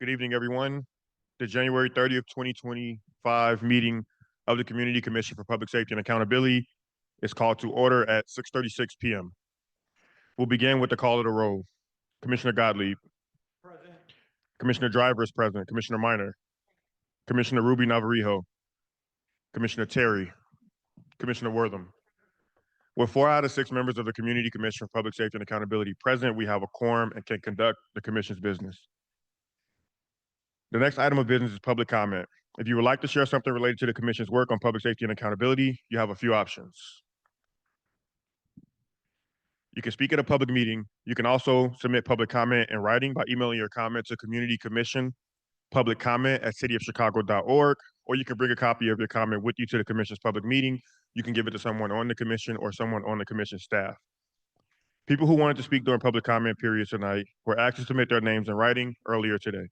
Good evening, everyone. The January 30th, 2025 meeting of the Community Commission for Public Safety and Accountability is called to order at 6:36 p.m. We'll begin with the call of the roll. Commissioner Gottlieb. Present. Commissioner Driver is present. Commissioner Minor. Commissioner Ruby Navarrijo. Commissioner Terry. Commissioner Wortham. With 4 out of 6 members of the Community Commission for Public Safety and Accountability present, we have a quorum and can conduct the Commission's business. The next item of business is public comment. If you would like to share something related to the Commission's work on public safety and accountability, you have a few options. You can speak at a public meeting. You can also submit public comment in writing by emailing your comment to Community Commission public comment at cityofchicago.org, or you can bring a copy of your comment with you to the Commission's public meeting. You can give it to someone on the Commission or someone on the Commission staff. People who wanted to speak during public comment period tonight were asked to submit their names in writing earlier today.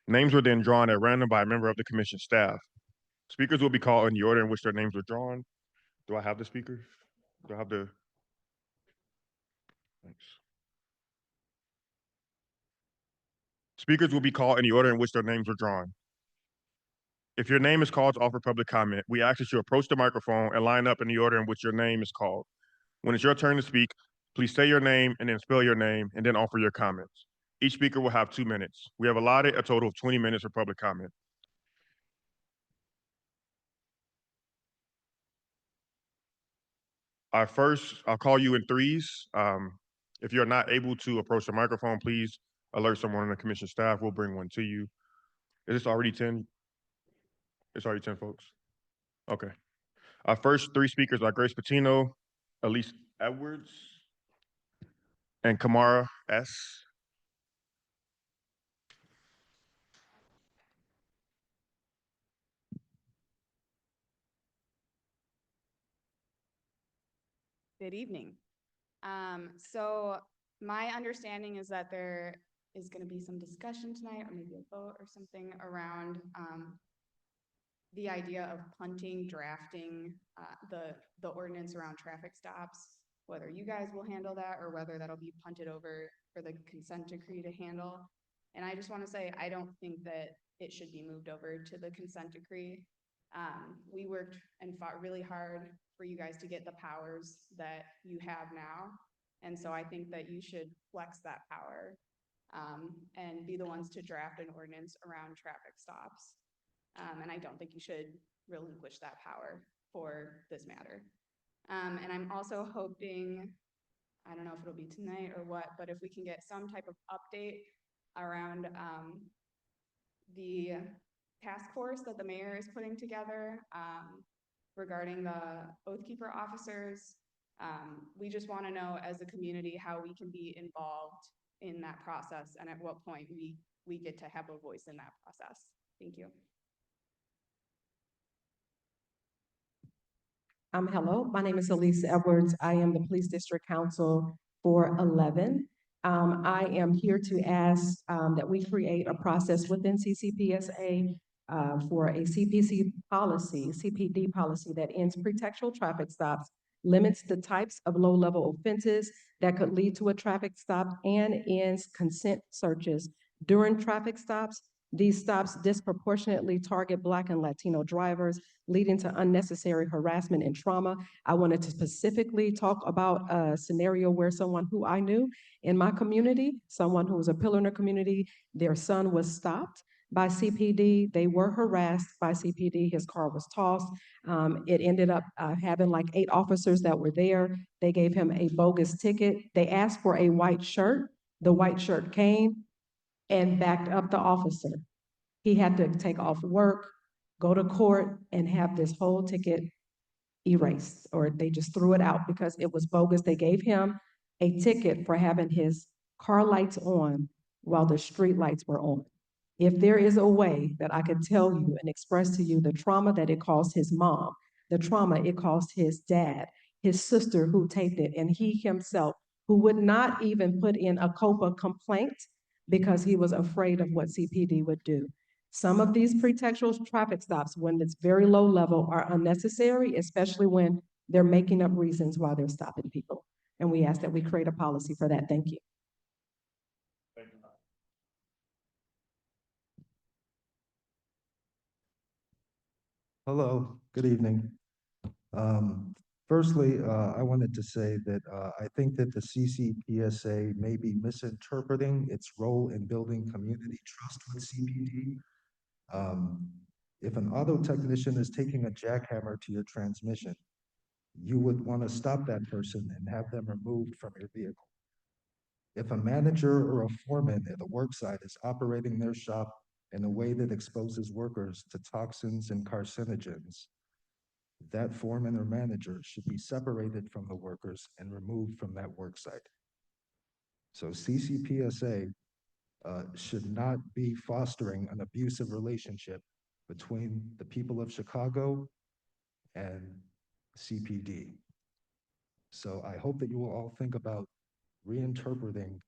Names were then drawn at random by a member of the Commission staff. Speakers will be called in the order in which their names were drawn. Do I have the speakers? Do I have the... Thanks. Speakers will be called in the order in which their names were drawn. If your name is called to offer public comment, we ask that you approach the microphone and line up in the order in which your name is called. When it's your turn to speak, please say your name and then spell your name and then offer your comments. Each speaker will have 2 minutes. We have allotted a total of 20 minutes for public comment. I'll call you in threes. If you're not able to approach the microphone, please alert someone on the Commission staff. We'll bring one to you. Is this already 10? It's already 10 folks? Okay. Our first 3 speakers are Grace Patino, Elise Edwards, and Kamara S. Good evening. So my understanding is that there is going to be some discussion tonight, or maybe a vote or something around the idea of punting, drafting the ordinance around traffic stops, whether you guys will handle that or whether that'll be punted over for the consent decree to handle. And I just want to say, I don't think that it should be moved over to the consent decree. We worked and fought really hard for you guys to get the powers that you have now. And so I think that you should flex that power and be the ones to draft an ordinance around traffic stops. And I don't think you should relinquish that power for this matter. And I'm also hoping, I don't know if it'll be tonight or what, but if we can get some type of update around the task force that the mayor is putting together regarding the Oath Keeper officers. We just want to know as a community how we can be involved in that process and at what point we get to have a voice in that process. Thank you. Hello, my name is Elise Edwards. I am the Police District Counsel for 11. I am here to ask that we create a process within CCPSA for a CPD policy that ends pretextual traffic stops, limits the types of low-level offenses that could lead to a traffic stop, and ends consent searches during traffic stops. These stops disproportionately target Black and Latino drivers, leading to unnecessary harassment and trauma. I wanted to specifically talk about a scenario where someone who I knew in my community, someone who was a pillar in the community, their son was stopped by CPD. They were harassed by CPD. His car was tossed. It ended up having like 8 officers that were there. They gave him a bogus ticket. They asked for a white shirt. The white shirt came and backed up the officer. He had to take off work, go to court, and have this whole ticket erased, or they just threw it out because it was bogus. They gave him a ticket for having his car lights on while the street lights were on. If there is a way that I could tell you and express to you the trauma that it caused his mom, the trauma it caused his dad, his sister who taped it, and he himself, who would not even put in a COPA complaint because he was afraid of what CPD would do. Some of these pretextual traffic stops, when it's very low level, are unnecessary, especially when they're making up reasons why they're stopping people. And we ask that we create a policy for that. Thank you. Hello, good evening. Firstly, I wanted to say that I think that the CCPSA may be misinterpreting its role in building community trust with CPD. Um, if an auto technician is taking a jackhammer to your transmission, you would want to stop that person and have them removed from your vehicle. If a manager or a foreman at a work site is operating their shop in a way that exposes workers to toxins and carcinogens, that foreman or manager should be separated from the workers and removed from that work site. So CCPSA should not be fostering an abusive relationship between the people of Chicago and CPD. So I hope that you will all think about reinterpreting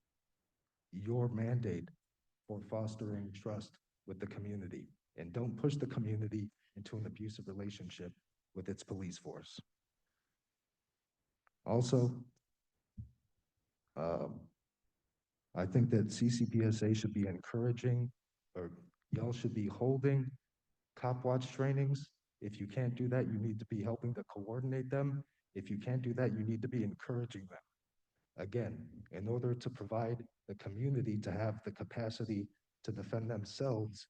your mandate for fostering trust with the community, and don't push the community into an abusive relationship with its police force. Also, um, I think that CCPSA should be encouraging, or y'all should be holding cop watch trainings. If you can't do that, you need to be helping to coordinate them. If you can't do that, you need to be encouraging them. Again, in order to provide the community to have the capacity to defend themselves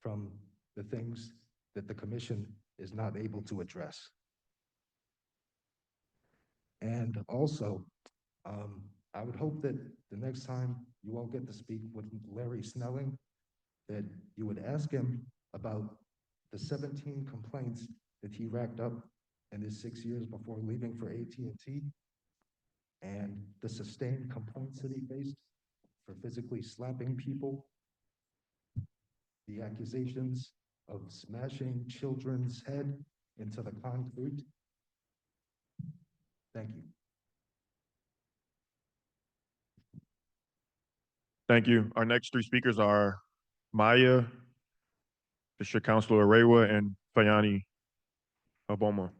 from the things that the commission is not able to address. And also, I would hope that the next time you all get to speak with Larry Snelling, that you would ask him about the 17 complaints that he racked up in his 6 years before leaving for AT&T, and the sustained complaints that he faced for physically slapping people, the accusations of smashing children's head into the concrete. Thank you. Thank you. Our next three speakers are Maya, District Councilor Arewa, and Fayani Oboma.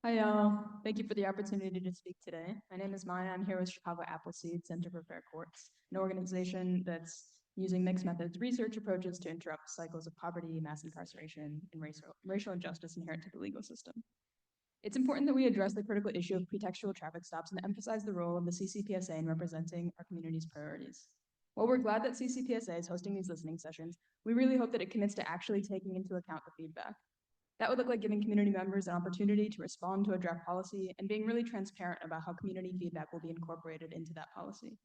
Hi, y'all. Thank you for the opportunity to speak today. My name is Maya. I'm here with Chicago Appleseed Center for Fair Courts, an organization that's using mixed methods research approaches to interrupt cycles of poverty, mass incarceration, and racial injustice inherent to the legal system. It's important that we address the critical issue of pretextual traffic stops and emphasize the role of the CCPSA in representing our community's priorities. While we're glad that CCPSA is hosting these listening sessions, we really hope that it commits to actually taking into account the feedback. That would look like giving community members an opportunity to respond to a draft policy and being really transparent about how community feedback will be incorporated into that policy.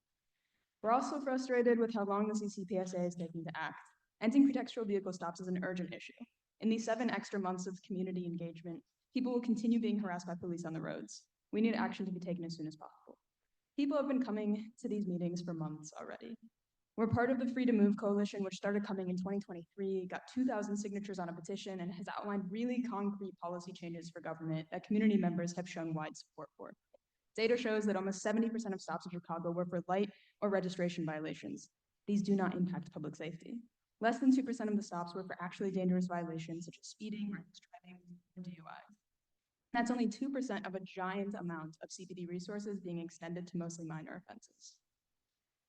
We're also frustrated with how long the CCPSA is taking to act. Ending pretextual vehicle stops is an urgent issue. In these 7 extra months of community engagement, people will continue being harassed by police on the roads. We need action to be taken as soon as possible. People have been coming to these meetings for months already. We're part of the Free to Move coalition, which started coming in 2023, got 2,000 signatures on a petition, and has outlined really concrete policy changes for government that community members have shown wide support for. Data shows that almost 70% of stops in Chicago were for light or registration violations. These do not impact public safety. Less than 2% of the stops were for actually dangerous violations such as speeding, reckless driving, or DUI. That's only 2% of a giant amount of CPD resources being extended to mostly minor offenses.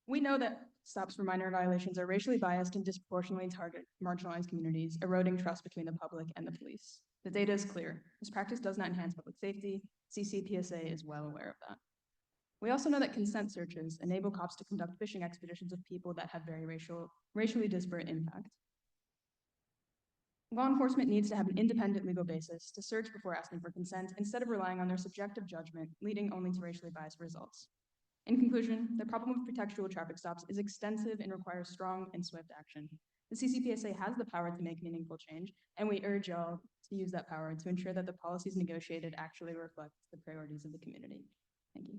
We know that stops for minor violations are racially biased and disproportionately target marginalized communities, eroding trust between the public and the police. The data is clear. This practice does not enhance public safety. CCPSA is well aware of that. We also know that consent searches enable cops to conduct fishing expeditions of people that have very racially disparate impact. Law enforcement needs to have an independent legal basis to search before asking for consent instead of relying on their subjective judgment, leading only to racially biased results. In conclusion, the problem of pretextual traffic stops is extensive and requires strong and swift action. The CCPSA has the power to make meaningful change, and we urge y'all to use that power to ensure that the policies negotiated actually reflect the priorities of the community. Thank you.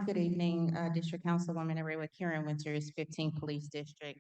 Good evening, District Councilwoman Arewa, Karen Winters, 15th Police District.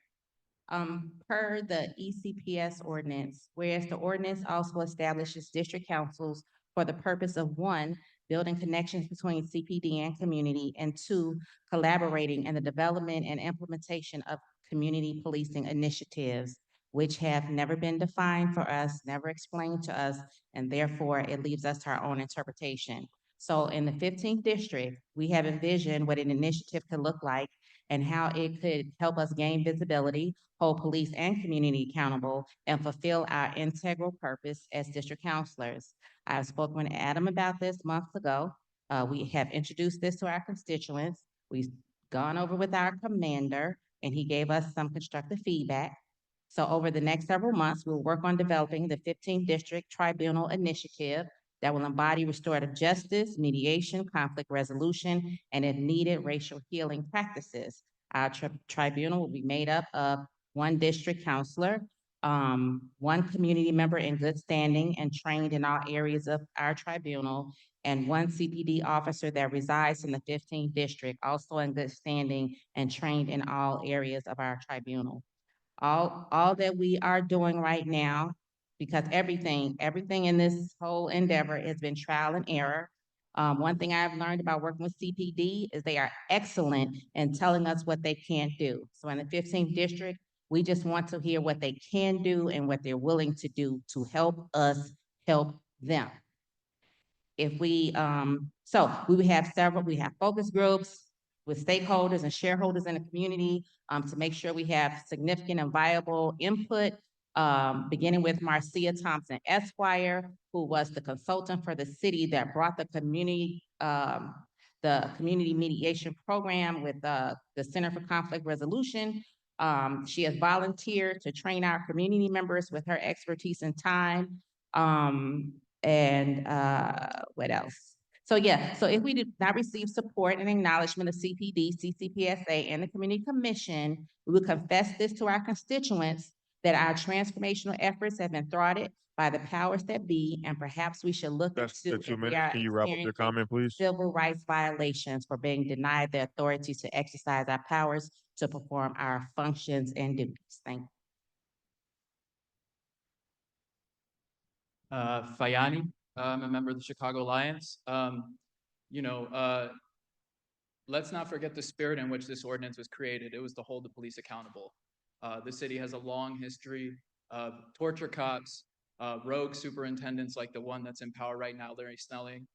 Per the ECPS ordinance, whereas the ordinance also establishes district councils for the purpose of 1, building connections between CPD and community, and 2, collaborating in the development and implementation of community policing initiatives, which have never been defined for us, never explained to us, and therefore it leaves us to our own interpretation. So in the 15th district, we have envisioned what an initiative could look like and how it could help us gain visibility, hold police and community accountable, and fulfill our integral purpose as district counselors. I've spoken with Adam about this months ago. We have introduced this to our constituents. We've gone over with our commander, and he gave us some constructive feedback. So over the next several months, we'll work on developing the 15th District Tribunal Initiative that will embody restorative justice, mediation, conflict resolution, and if needed, racial healing practices. Our tribunal will be made up of one district counselor, one community member in good standing and trained in all areas of our tribunal, and one CPD officer that resides in the 15th district, also in good standing and trained in all areas of our tribunal. All that we are doing right now, because everything in this whole endeavor has been trial and error. One thing I've learned about working with CPD is they are excellent in telling us what they can't do. So in the 15th district, we just want to hear what they can do and what they're willing to do to help us help them. If we, so we have focus groups with stakeholders and shareholders in the community, to make sure we have significant and viable input, beginning with Marcia Thompson Esquire, who was the consultant for the city that brought the community mediation program with, the Center for Conflict Resolution. She has volunteered to train our community members with her expertise and time. What else? So yeah, so if we did not receive support and acknowledgement of CPD, CCPSA, and the Community Commission, we will confess this to our constituents that our transformational efforts have been thwarted by the powers that be, and perhaps we should look That's the into 2 if we minutes. are Can you wrap up your experiencing comment, please? civil rights violations for being denied the authority to exercise our powers to perform our functions and duties. Thank you. Fayani, I'm a member of the Chicago Alliance. Let's not forget the spirit in which this ordinance was created. It was to hold the police accountable. The city has a long history of torture cops, rogue superintendents like the one that's in power right now, Larry Snelling.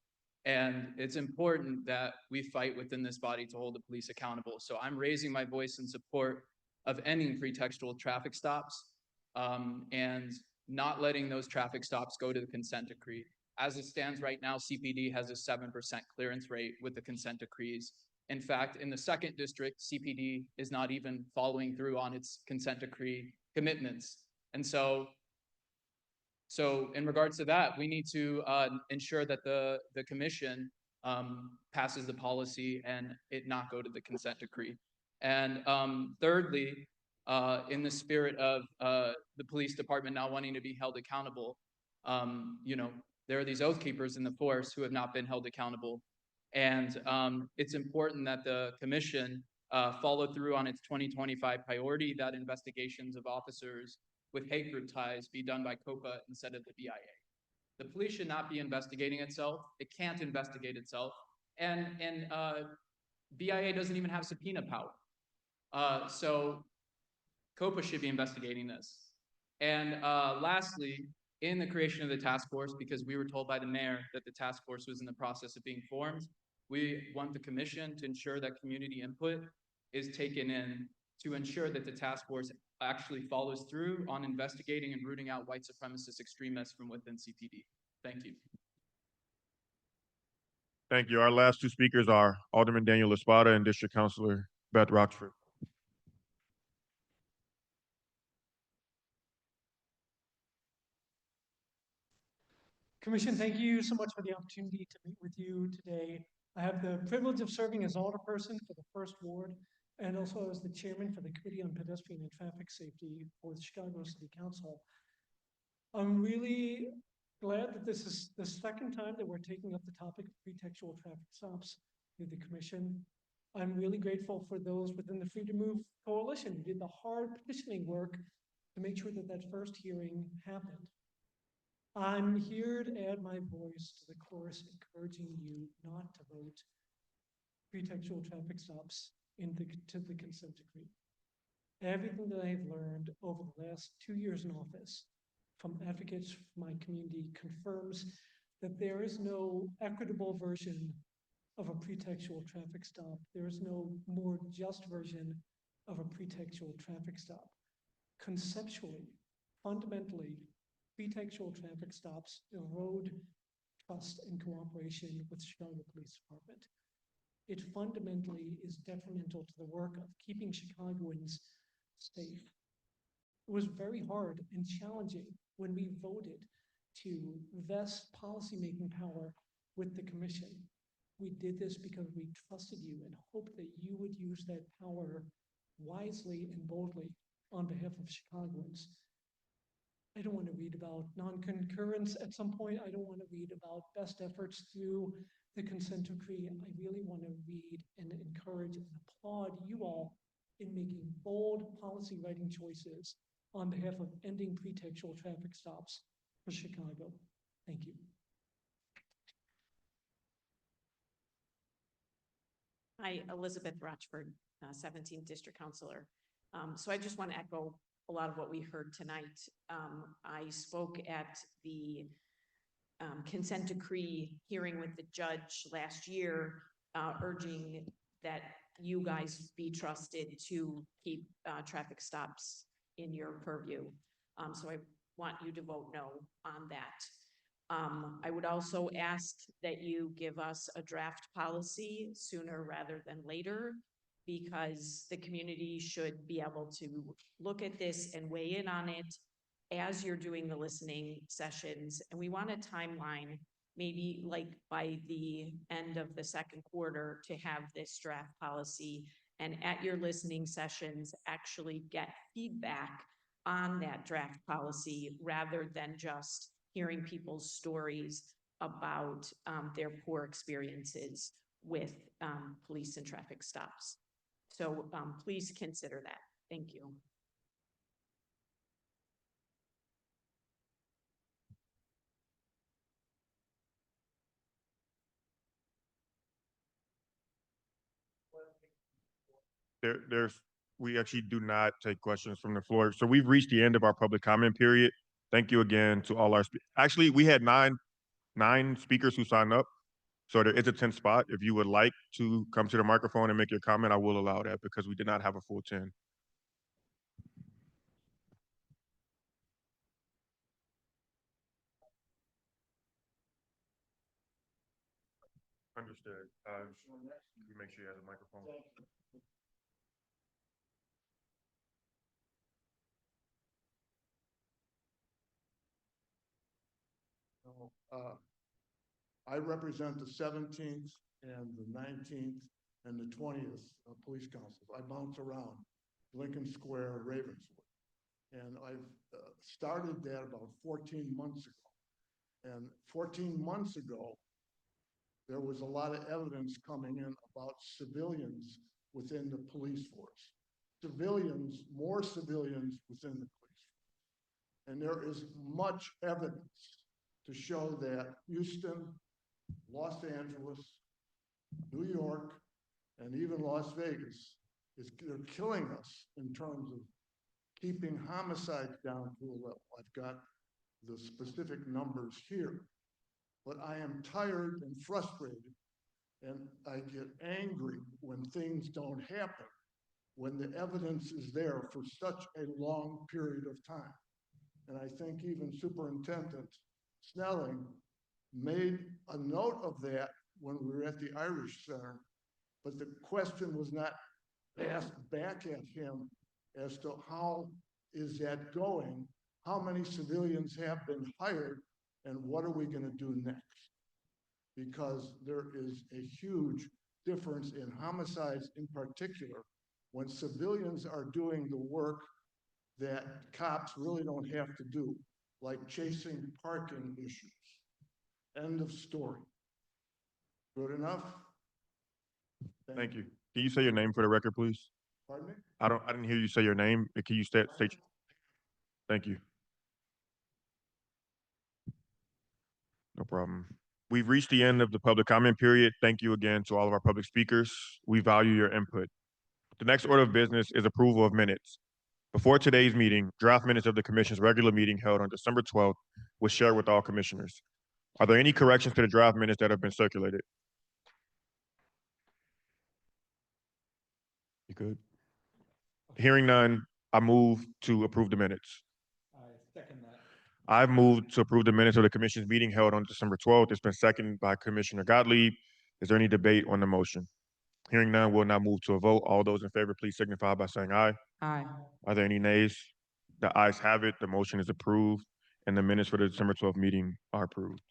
And it's important that we fight within this body to hold the police accountable. So I'm raising my voice in support of ending pretextual traffic stops, and not letting those traffic stops go to the consent decree. As it stands right now, CPD has a 7% clearance rate with the consent decrees. In fact, in the 2nd district, CPD is not even following through on its consent decree commitments. And so in regards to that, we need to ensure that the commission passes the policy and it not go to the consent decree. And thirdly, in the spirit of the police department not wanting to be held accountable, there are these oath keepers in the force who have not been held accountable. And it's important that the commission follow through on its 2025 priority that investigations of officers with hate group ties be done by COPA instead of the BIA. The police should not be investigating itself. It can't investigate itself. And BIA doesn't even have subpoena power. So COPA should be investigating this. And lastly, in the creation of the task force, because we were told by the mayor that the task force was in the process of being formed, we want the commission to ensure that community input is taken in to ensure that the task force actually follows through on investigating and rooting out white supremacist extremists from within CPD. Thank you. Thank you. Our last 2 speakers are Alderman Daniel Espada and District Councilor Beth Rochford. Commission, thank you so much for the opportunity to meet with you today. I have the privilege of serving as alderperson for the 1st Ward and also as the chairman for the Committee on Pedestrian and Traffic Safety for the Chicago City Council. I'm really glad that this is the 2nd time that we're taking up the topic of pretextual traffic stops through the commission. I'm really grateful for those within the Free to Move Coalition who did the hard petitioning work to make sure that that first hearing happened. I'm here to add my voice to the chorus encouraging you not to vote pretextual traffic stops to the consent decree. Everything that I've learned over the last 2 years in office from advocates from my community confirms that there is no equitable version of a pretextual traffic stop. There is no more just version of a pretextual traffic stop. Conceptually, fundamentally, pretextual traffic stops erode trust and cooperation with Chicago Police Department. It fundamentally is detrimental to the work of keeping Chicagoans safe. It was very hard and challenging when we voted to vest policymaking power with the commission. We did this because we trusted you and hoped that you would use that power wisely and boldly on behalf of Chicagoans. I don't want to read about non-concurrence at some point. I don't want to read about best efforts through the consent decree. I really want to read and encourage and applaud you all in making bold policy writing choices on behalf of ending pretextual traffic stops for Chicago. Thank you. Hi, Elizabeth Rochford, 17th District Councilor. So I just want to echo a lot of what we heard tonight. I spoke at the consent decree hearing with the judge last year, urging that you guys be trusted to keep traffic stops in your purview. So I want you to vote no on that. I would also ask that you give us a draft policy sooner rather than later, because the community should be able to look at this and weigh in on it as you're doing the listening sessions. And we want a timeline, maybe like by the end of the second quarter, to have this draft policy, and at your listening sessions, actually get feedback on that draft policy rather than just hearing people's stories about their poor experiences with police and traffic stops. So please consider that. Thank you. We actually do not take questions from the floor. So we've reached the end of our public comment period. Thank you again to all our, actually, we had nine speakers who signed up. So there is a 10th spot. If you would like to come to the microphone and make your comment, I will allow that because we did not have a full 10. Understood. You make sure you have a microphone. I represent the 17th and the 19th and the 20th police councils. I bounce around Lincoln Square, Ravenswood. And I've started that about 14 months ago. And 14 months ago, there was a lot of evidence coming in about civilians within the police force. More civilians within the police force. And there is much evidence to show that Houston, Los Angeles, New York, and even Las Vegas they're killing us in terms of keeping homicides down to a level. I've got the specific numbers here, but I am tired and frustrated, and I get angry when things don't happen, when the evidence is there for such a long period of time. And I think even Superintendent Snelling made a note of that when we were at the Irish Center, but the question was not asked back at him as to how is that going, how many civilians have been hired, and what are we going to do next? Because there is a huge difference in homicides in particular when civilians are doing the work that cops really don't have to do, like chasing parking issues. End of story. Good enough? Thank you. Can you say your name for the record, please? Pardon me? I didn't hear you say your name. Can you state? Thank you. No problem. We've reached the end of the public comment period. Thank you again to all of our public speakers. We value your input. The next order of business is approval of minutes. Before today's meeting, draft minutes of the commission's regular meeting held on December 12th was shared with all commissioners. Are there any corrections to the draft minutes that have been circulated? You good? Hearing none, I move to approve the minutes. I second that. I've moved to approve the minutes of the commission's meeting held on December 12th. It's been seconded by Commissioner Gottlieb. Is there any debate on the motion? Hearing none, we'll now move to a vote. All those in favor, please signify by saying aye. Aye. Are there any nays? The ayes have it. The motion is approved, and the minutes for the December 12th meeting are approved.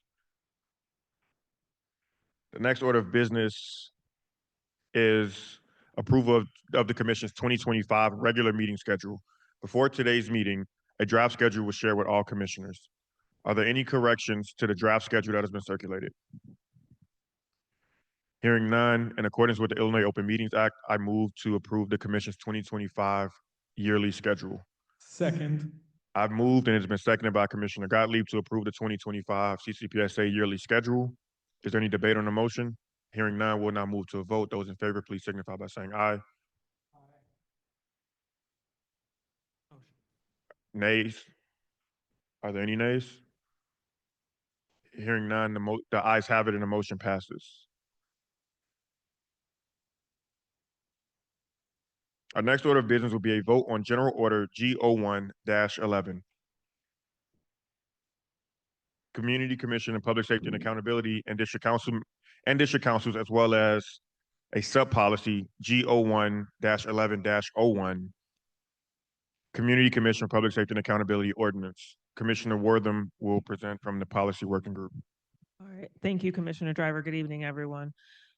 The next order of business is approval of the commission's 2025 regular meeting schedule. Before today's meeting, a draft schedule was shared with all commissioners. Are there any corrections to the draft schedule that has been circulated? Hearing none, in accordance with the Illinois Open Meetings Act, I move to approve the commission's 2025 yearly schedule. Second. I've moved and it's been seconded by Commissioner Gottlieb to approve the 2025 CCPSA yearly schedule. Is there any debate on the motion? Hearing none, we'll now move to a vote. Those in favor, please signify by saying aye. Nays? Are there any nays? Hearing none, the ayes have it and the motion passes. Our next order of business will be a vote on General Order G01-11. Community Commission and Public Safety and Accountability and District Councils, as well as a sub-policy G01-11-01, Community Commission for Public Safety and Accountability Ordinance. Commissioner Wortham will present from the Policy Working Group. All right, thank you, Commissioner Driver. Good evening, everyone.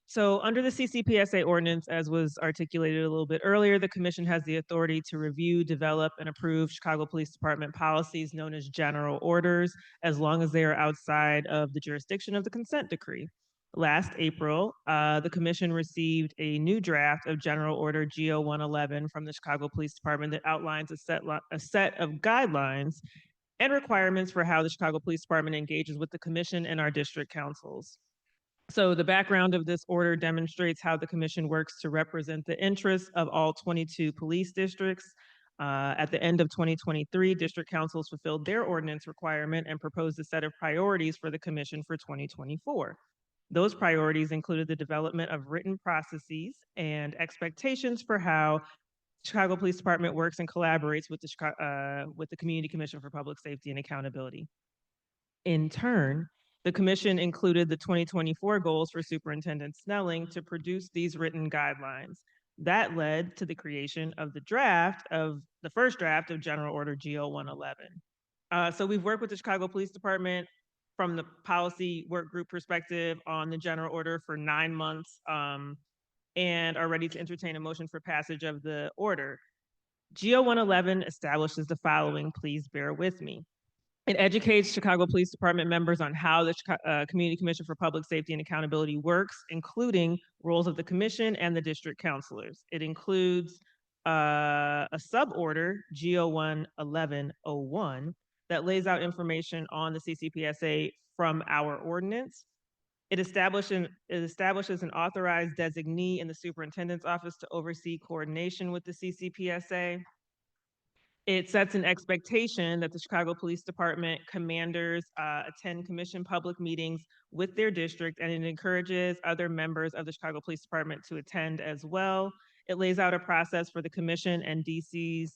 So under the CCPSA ordinance, as was articulated a little bit earlier, the commission has the authority to review, develop, and approve Chicago Police Department policies known as general orders, as long as they are outside of the jurisdiction of the consent decree. Last April, the commission received a new draft of General Order G01-11 from the Chicago Police Department that outlines a set of guidelines and requirements for how the Chicago Police Department engages with the commission and our district councils. So the background of this order demonstrates how the commission works to represent the interests of all 22 police districts. At the end of 2023, district councils fulfilled their ordinance requirement and proposed a set of priorities for the commission for 2024. Those priorities included the development of written processes and expectations for how Chicago Police Department works and collaborates with the Community Commission for Public Safety and Accountability. In turn, the commission included the 2024 goals for Superintendent Snelling to produce these written guidelines. That led to the creation of the first draft of General Order G01-11. So we've worked with the Chicago Police Department from the policy work group perspective on the general order for 9 months, and are ready to entertain a motion for passage of the order. G01-11 establishes the following, please bear with me. It educates Chicago Police Department members on how the Community Commission for Public Safety and Accountability works, including roles of the commission and the district councilors. It includes a suborder, G01-11-01, that lays out information on the CCPSA from our ordinance. It establishes an authorized designee in the superintendent's office to oversee coordination with the CCPSA. It sets an expectation that the Chicago Police Department commanders attend commission public meetings with their district, and it encourages other members of the Chicago Police Department to attend as well. It lays out a process for the commission and DCs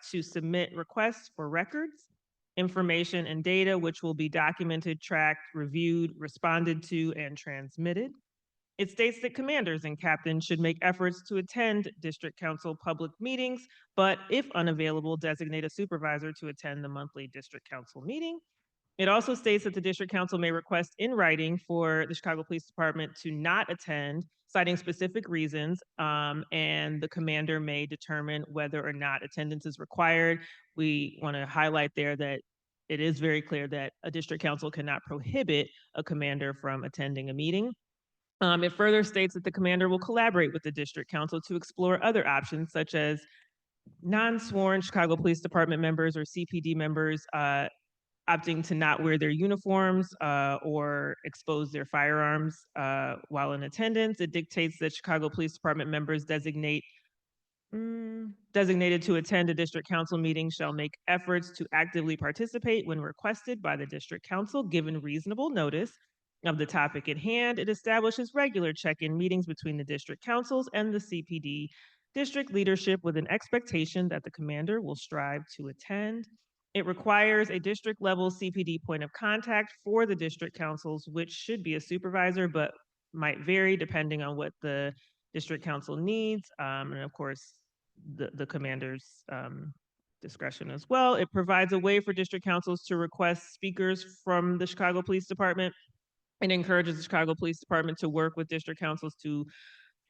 to submit requests for records, information, and data, which will be documented, tracked, reviewed, responded to, and transmitted. It states that commanders and captains should make efforts to attend district council public meetings, but if unavailable, designate a supervisor to attend the monthly district council meeting. It also states that the district council may request in writing for the Chicago Police Department to not attend, citing specific reasons, and the commander may determine whether or not attendance is required. We want to highlight there that it is very clear that a district council cannot prohibit a commander from attending a meeting. It further states that the commander will collaborate with the district council to explore other options, such as non-sworn Chicago Police Department members or CPD members opting to not wear their uniforms or expose their firearms while in attendance. It dictates that Chicago Police Department members designated to attend a district council meeting shall make efforts to actively participate when requested by the district council, given reasonable notice of the topic at hand. It establishes regular check-in meetings between the district councils and the CPD district leadership with an expectation that the commander will strive to attend. It requires a district level CPD point of contact for the district councils, which should be a supervisor, but might vary depending on what the district council needs. And of course, the commander's discretion as well. It provides a way for district councils to request speakers from the Chicago Police Department. It encourages the Chicago Police Department to work with district councils to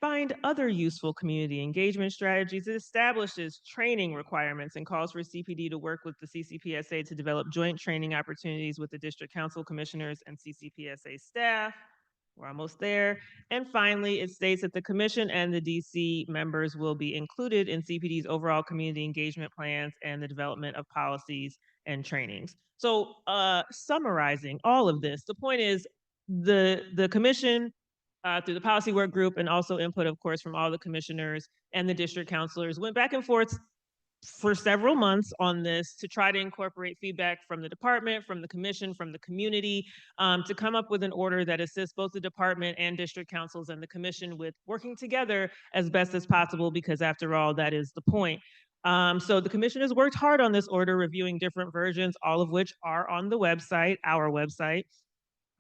find other useful community engagement strategies. It establishes training requirements and calls for CPD to work with the CCPSA to develop joint training opportunities with the district council commissioners and CCPSA staff. We're almost there. And finally, it states that the commission and the DC members will be included in CPD's overall community engagement plans and the development of policies and trainings. So summarizing all of this, the point is the commission through the policy work group and also input, of course, from all the commissioners and the district counselors went back and forth for several months on this to try to incorporate feedback from the department, from the commission, from the community, to come up with an order that assists both the department and district councils and the commission with working together as best as possible, because after all, that is the point. So the commission has worked hard on this order, reviewing different versions, all of which are on the website, our website.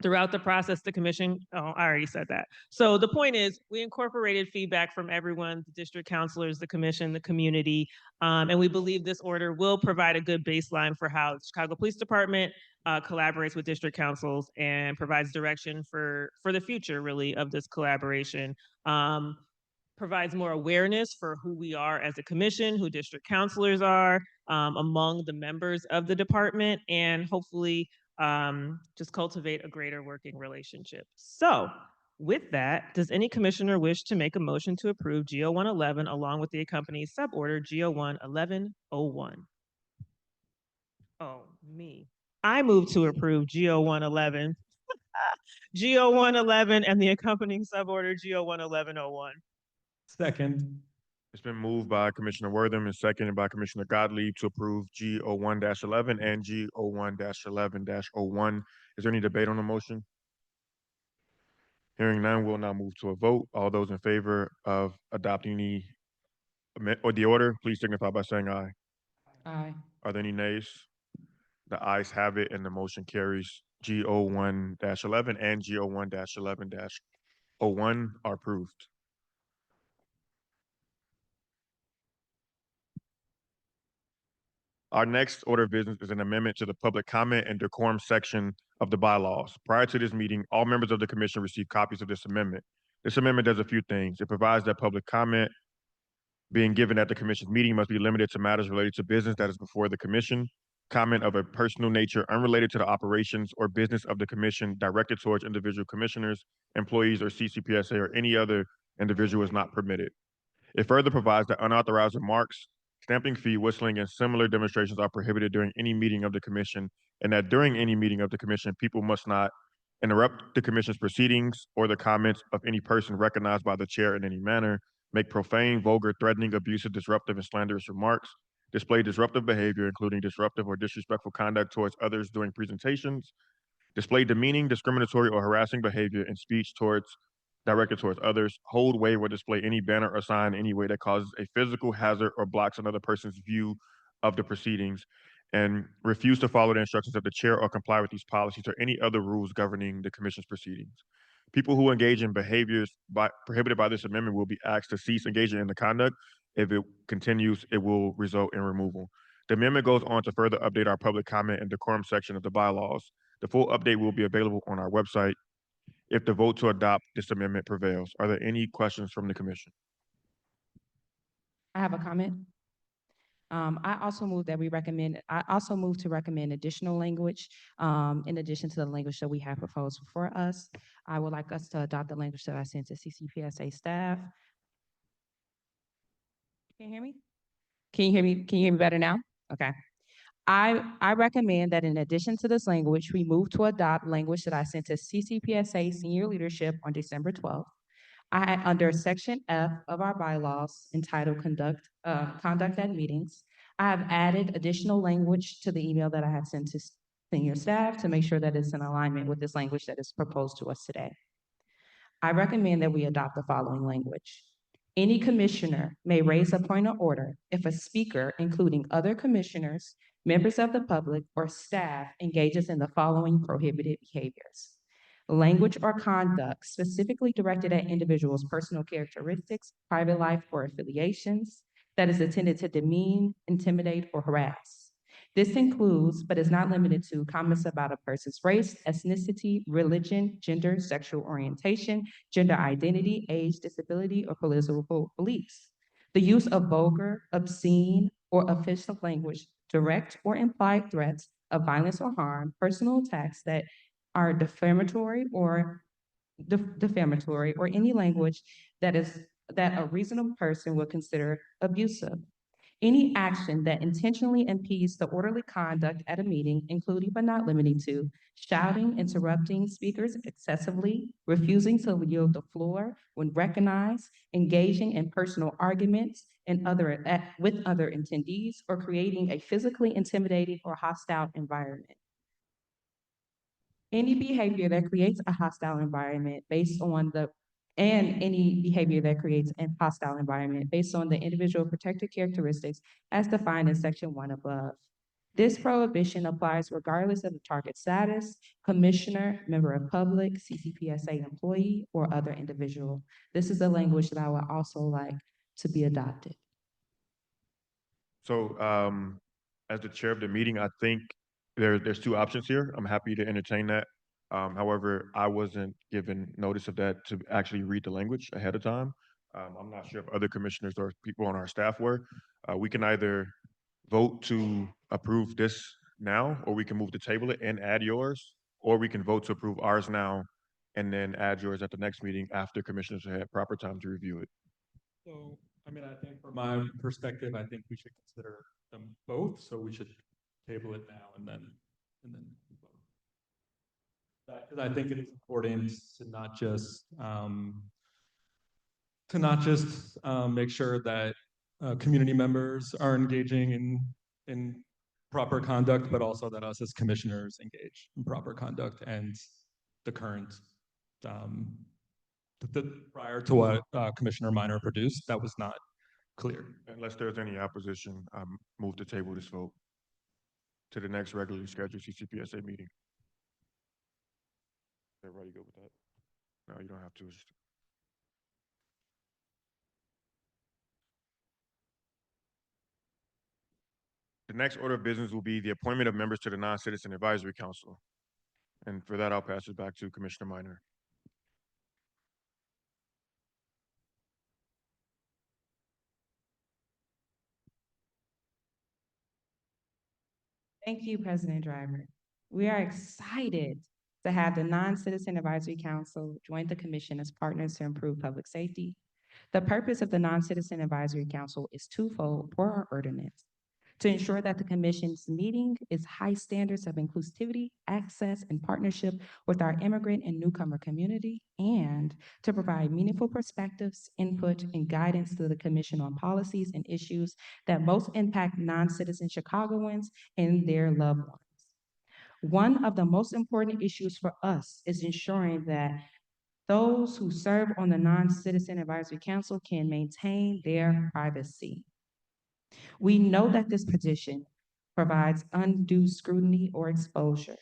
Throughout the process, the commission, oh, I already said that. So the point is, we incorporated feedback from everyone, the district counselors, the commission, the community, and we believe this order will provide a good baseline for how the Chicago Police Department collaborates with district councils and provides direction for the future, really, of this collaboration. Provides more awareness for who we are as a commission, who district counselors are among the members of the department, and hopefully just cultivate a greater working relationship. So with that, does any commissioner wish to make a motion to approve GO 111 along with the accompanying suborder GO 11101? Oh, me. I move to approve GO 111, GO 111, and the accompanying suborder GO 11101. Second. It's been moved by Commissioner Wortham and seconded by Commissioner Gottlieb to approve GO 1-11 and GO 1-11-01. Is there any debate on the motion? Hearing none, we'll now move to a vote. All those in favor of adopting the order, please signify by saying aye. Aye. Are there any nays? The ayes have it and the motion carries. GO 1-11 and GO 1-11-01 are approved. Our next order of business is an amendment to the public comment and decorum section of the bylaws. Prior to this meeting, all members of the commission received copies of this amendment. This amendment does a few things. It provides that public comment being given at the commission's meeting must be limited to matters related to business that is before the commission. Comment of a personal nature unrelated to the operations or business of the commission directed towards individual commissioners, employees, or CCPSA or any other individual is not permitted. It further provides that unauthorized remarks, stamping fee, whistling, and similar demonstrations are prohibited during any meeting of the commission, and that during any meeting of the commission, people must not interrupt the commission's proceedings or the comments of any person recognized by the chair in any manner, make profane, vulgar, threatening, abusive, disruptive, and slanderous remarks, display disruptive behavior, including disruptive or disrespectful conduct towards others during presentations, display demeaning, discriminatory, or harassing behavior and speech directed towards others, hold, wave, or display any banner or sign in any way that causes a physical hazard or blocks another person's view of the proceedings, and refuse to follow the instructions of the chair or comply with these policies or any other rules governing the commission's proceedings. People who engage in behaviors prohibited by this amendment will be asked to cease engaging in the conduct. If it continues, it will result in removal. The amendment goes on to further update our public comment and decorum section of the bylaws. The full update will be available on our website if the vote to adopt this amendment prevails. Are there any questions from the commission? I have a comment. I also move to recommend additional language, in addition to the language that we have proposed before us. I would like us to adopt the language that I sent to CCPSA staff. Can you hear me? Can you hear me? Can you hear me better now? Okay. I recommend that in addition to this language, we move to adopt language that I sent to CCPSA senior leadership on December 12th. Under Section F of our bylaws entitled Conduct at Meetings, I have added additional language to the email that I have sent to senior staff to make sure that it's in alignment with this language that is proposed to us today. I recommend that we adopt the following language. Any commissioner may raise a point of order if a speaker, including other commissioners, members of the public, or staff engages in the following prohibited behaviors. Language or conduct specifically directed at individuals' personal characteristics, private life, or affiliations that is intended to demean, intimidate, or harass. This includes, but is not limited to, comments about a person's race, ethnicity, religion, gender, sexual orientation, gender identity, age, disability, or political beliefs. The use of vulgar, obscene, or offensive language, direct or implied threats of violence or harm, personal attacks that are defamatory or any language that a reasonable person would consider abusive. Any action that intentionally impedes the orderly conduct at a meeting, including but not limited to shouting, interrupting speakers excessively, refusing to yield the floor when recognized, engaging in personal arguments with other attendees, or creating a physically intimidating or hostile environment. Any behavior that creates a hostile environment based on the any behavior that creates a hostile environment based on the individual protected characteristics as defined in section 1 above. This prohibition applies regardless of the target status, commissioner, member of public, CCPSA employee, or other individual. This is the language that I would also like to be adopted. So, as the chair of the meeting, I think there's two options here. I'm happy to entertain that. However, I wasn't given notice of that to actually read the language ahead of time. I'm not sure if other commissioners or people on our staff were. We can either vote to approve this now, or we can move to table it and add yours, or we can vote to approve ours now and then add yours at the next meeting after commissioners have had proper time to review it. So, I mean, I think from my perspective, I think we should consider them both, so we should table it now and then vote. Because I think it is important to not just make sure that community members are engaging in proper conduct, but also that us as commissioners engage in proper conduct, and the current prior to what Commissioner Minor produced, that was not clear. Unless there's any opposition, move to table this vote to the next regularly scheduled CCPSA meeting. Everybody good with that? No, you don't have to. The next order of business will be the appointment of members to the Non-Citizen Advisory Council. And for that, I'll pass it back to Commissioner Minor. Thank you, President Driver. We are excited to have the Non-Citizen Advisory Council join the commission as partners to improve public safety. The purpose of the Non-Citizen Advisory Council is twofold per our ordinance: to ensure that the commission's meeting is high standards of inclusivity, access, and partnership with our immigrant and newcomer community, and to provide meaningful perspectives, input, and guidance to the commission on policies and issues that most impact non-citizen Chicagoans and their loved ones. One of the most important issues for us is ensuring that those who serve on the Non-Citizen Advisory Council can maintain their privacy. We know that this position provides undue scrutiny or exposure.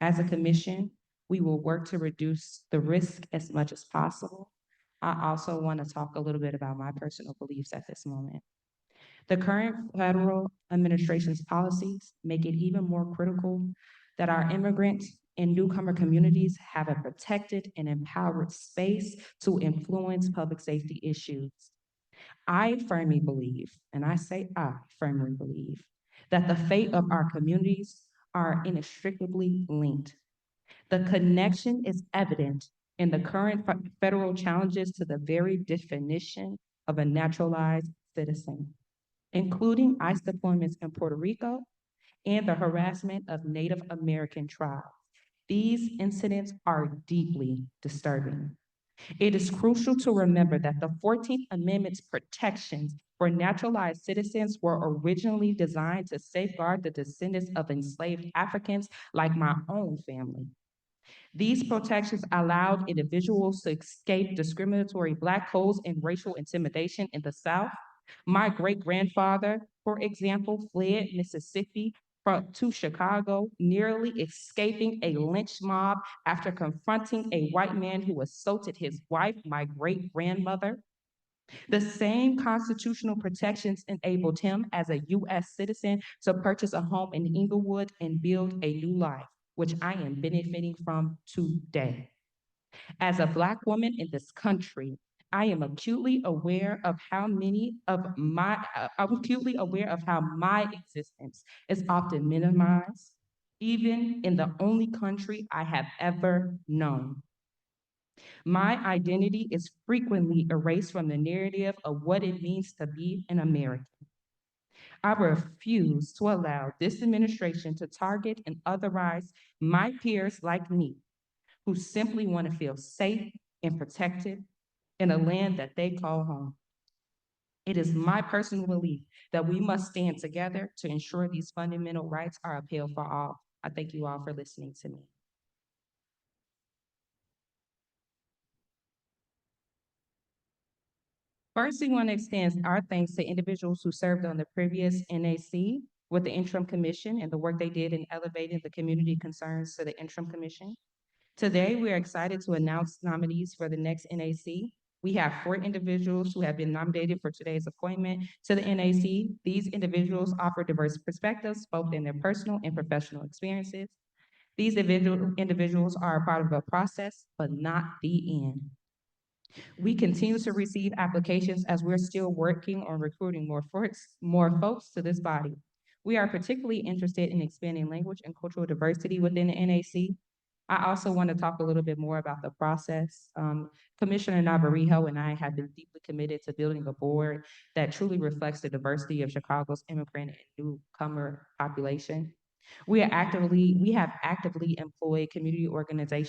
As a commission, we will work to reduce the risk as much as possible. I also want to talk a little bit about my personal beliefs at this moment. The current federal administration's policies make it even more critical that our immigrant and newcomer communities have a protected and empowered space to influence public safety issues. I firmly believe, and I say I firmly believe, that the fate of our communities are inextricably linked. The connection is evident in the current federal challenges to the very definition of a naturalized citizen, including ICE deployments in Puerto Rico and the harassment of Native American tribes. These incidents are deeply disturbing. It is crucial to remember that the 14th Amendment's protections for naturalized citizens were originally designed to safeguard the descendants of enslaved Africans like my own family. These protections allowed individuals to escape discriminatory Black codes and racial intimidation in the South. My great-grandfather, for example, fled Mississippi to Chicago, nearly escaping a lynch mob after confronting a white man who assaulted his wife, my great-grandmother. The same constitutional protections enabled him as a U.S. citizen to purchase a home in Inglewood and build a new life, which I am benefiting from today. As a Black woman in this country, I am acutely aware of how my existence is often minimized, even in the only country I have ever known. My identity is frequently erased from the narrative of what it means to be an American. I refuse to allow this administration to target and otherize my peers like me, who simply want to feel safe and protected in a land that they call home. It is my personal belief that we must stand together to ensure these fundamental rights are upheld for all. I thank you all for listening to me. First, we want to extend our thanks to individuals who served on the previous NAC with the interim commission and the work they did in elevating the community concerns to the interim commission. Today, we are excited to announce nominees for the next NAC. We have 4 individuals who have been nominated for today's appointment to the NAC. These individuals offer diverse perspectives, both in their personal and professional experiences. These individuals are a part of a process, but not the end. We continue to receive applications as we're still working on recruiting more folks to this body. We are particularly interested in expanding language and cultural diversity within the NAC. I also want to talk a little bit more about the process. Commissioner Navarrijo and I have been deeply committed to building a board that truly reflects the diversity of Chicago's immigrant and newcomer population. We have actively employed community organizing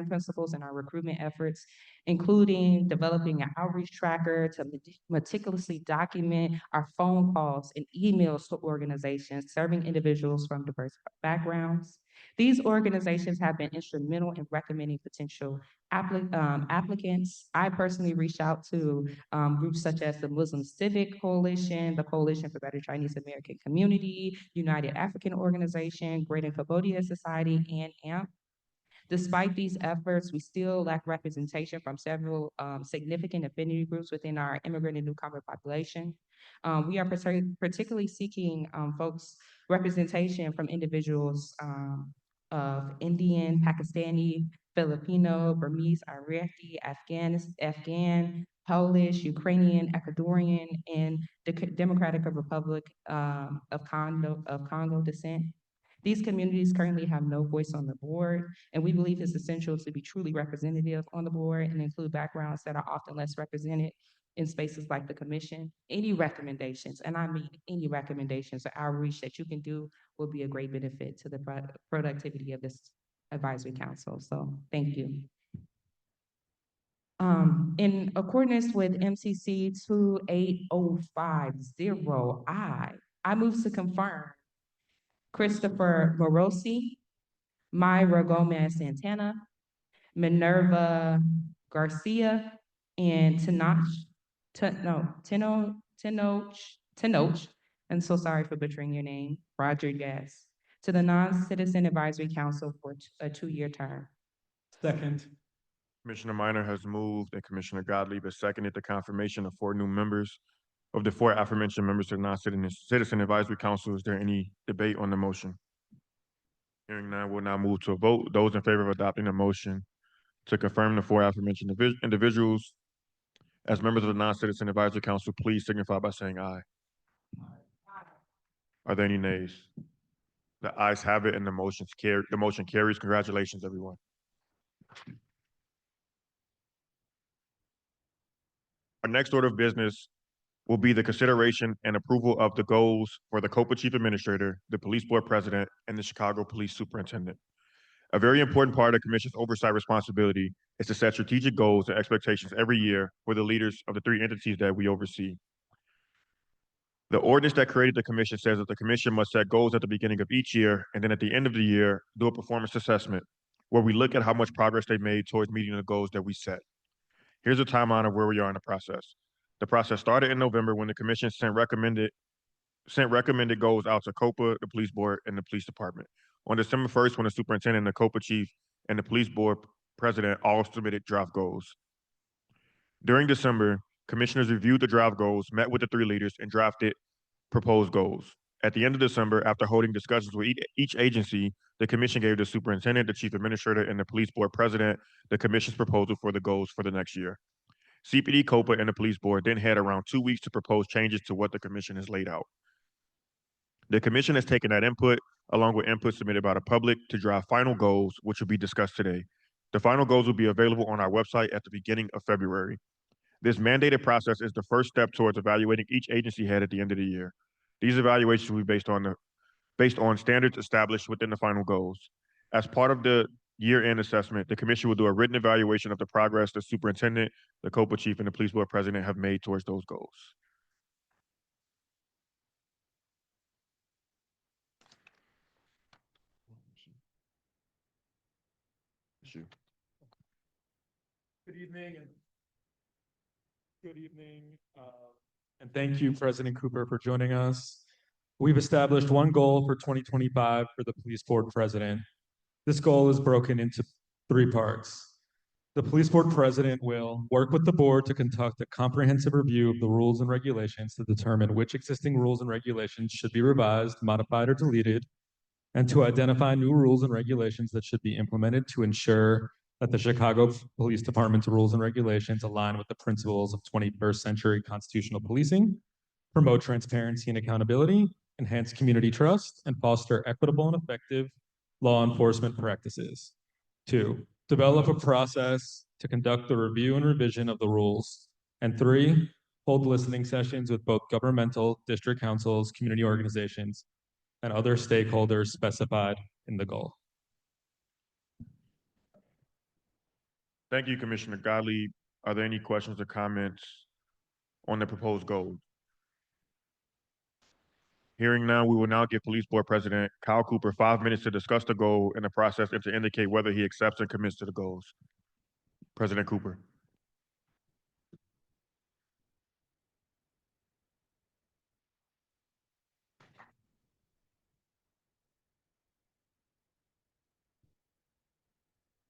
principles in our recruitment efforts, including developing an outreach tracker to meticulously document our phone calls and emails to organizations serving individuals from diverse backgrounds. These organizations have been instrumental in recommending potential applicants. I personally reached out to groups such as the Muslim Civic Coalition, the Coalition for Better Chinese American Community, United African Organization, Greater Cambodia Society, and AMP. Despite these efforts, we still lack representation from several significant affinity groups within our immigrant and newcomer population. We are particularly seeking representation from individuals of Indian, Pakistani, Filipino, Burmese, Iraqi, Afghan, Polish, Ukrainian, Ecuadorian, and the Democratic Republic of Congo descent. These communities currently have no voice on the board, and we believe it's essential to be truly representative on the board and include backgrounds that are often less represented in spaces like the commission. Any recommendations, and I mean any recommendations or outreach that you can do will be a great benefit to the productivity of this advisory council. So thank you. In accordance with MCC 28050, I move to confirm Christopher Morosi, Myra Gomez Santana, Minerva Garcia, and Tenoch, I'm so sorry for butchering your name, Rodriguez, to the Non-Citizen Advisory Council for a 2-year term. Second. Commissioner Minor has moved and Commissioner Gottlieb has seconded the confirmation of 4 new members. Of the 4 aforementioned members to the Non-Citizen Advisory Council, is there any debate on the motion? Hearing none, we'll now move to a vote. Those in favor of adopting the motion to confirm the 4 aforementioned individuals as members of the Non-Citizen Advisory Council, please signify by saying aye. Are there any nays? The ayes have it and the motion carries. Congratulations, everyone. Our next order of business will be the consideration and approval of the goals for the COPA Chief Administrator, the Police Board President, and the Chicago Police Superintendent. A very important part of the Commission's oversight responsibility is to set strategic goals and expectations every year for the leaders of the 3 entities that we oversee. The ordinance that created the commission says that the commission must set goals at the beginning of each year, and then at the end of the year, do a performance assessment where we look at how much progress they made towards meeting the goals that we set. Here's a timeline of where we are in the process. The process started in November when the commission sent recommended goals out to COPA, the police board, and the police department. On December 1st, when the superintendent, the COPA chief, and the police board president all submitted draft goals. During December, commissioners reviewed the draft goals, met with the three leaders, and drafted proposed goals. At the end of December, after holding discussions with each agency, the commission gave the superintendent, the chief administrator, and the police board president the commission's proposal for the goals for the next year. CPD, COPA, and the police board then had around 2 weeks to propose changes to what the commission has laid out. The commission has taken that input, along with input submitted by the public, to draft final goals, which will be discussed today. The final goals will be available on our website at the beginning of February. This mandated process is the first step towards evaluating each agency head at the end of the year. These evaluations will be based on standards established within the final goals. As part of the year-end assessment, the commission will do a written evaluation of the progress the superintendent, the COPA chief, and the police board president have made towards those goals. Good evening. And thank you, President Cooper, for joining us. We've established one goal for 2025 for the police board president. This goal is broken into 3 parts. The police board president will work with the board to conduct a comprehensive review of the rules and regulations to determine which existing rules and regulations should be revised, modified, or deleted, and to identify new rules and regulations that should be implemented to ensure that the Chicago Police Department's rules and regulations align with the principles of 21st century constitutional policing, promote transparency and accountability, enhance community trust, and foster equitable and effective law enforcement practices. 2, develop a process to conduct the review and revision of the rules. And 3, hold listening sessions with both governmental, district councils, community organizations, and other stakeholders specified in the goal. Thank you, Commissioner Gottlieb. Are there any questions or comments on the proposed goals? Hearing none, we will now give Police Board President Kyle Cooper 5 minutes to discuss the goal and the process and to indicate whether he accepts and commits to the goals. President Cooper.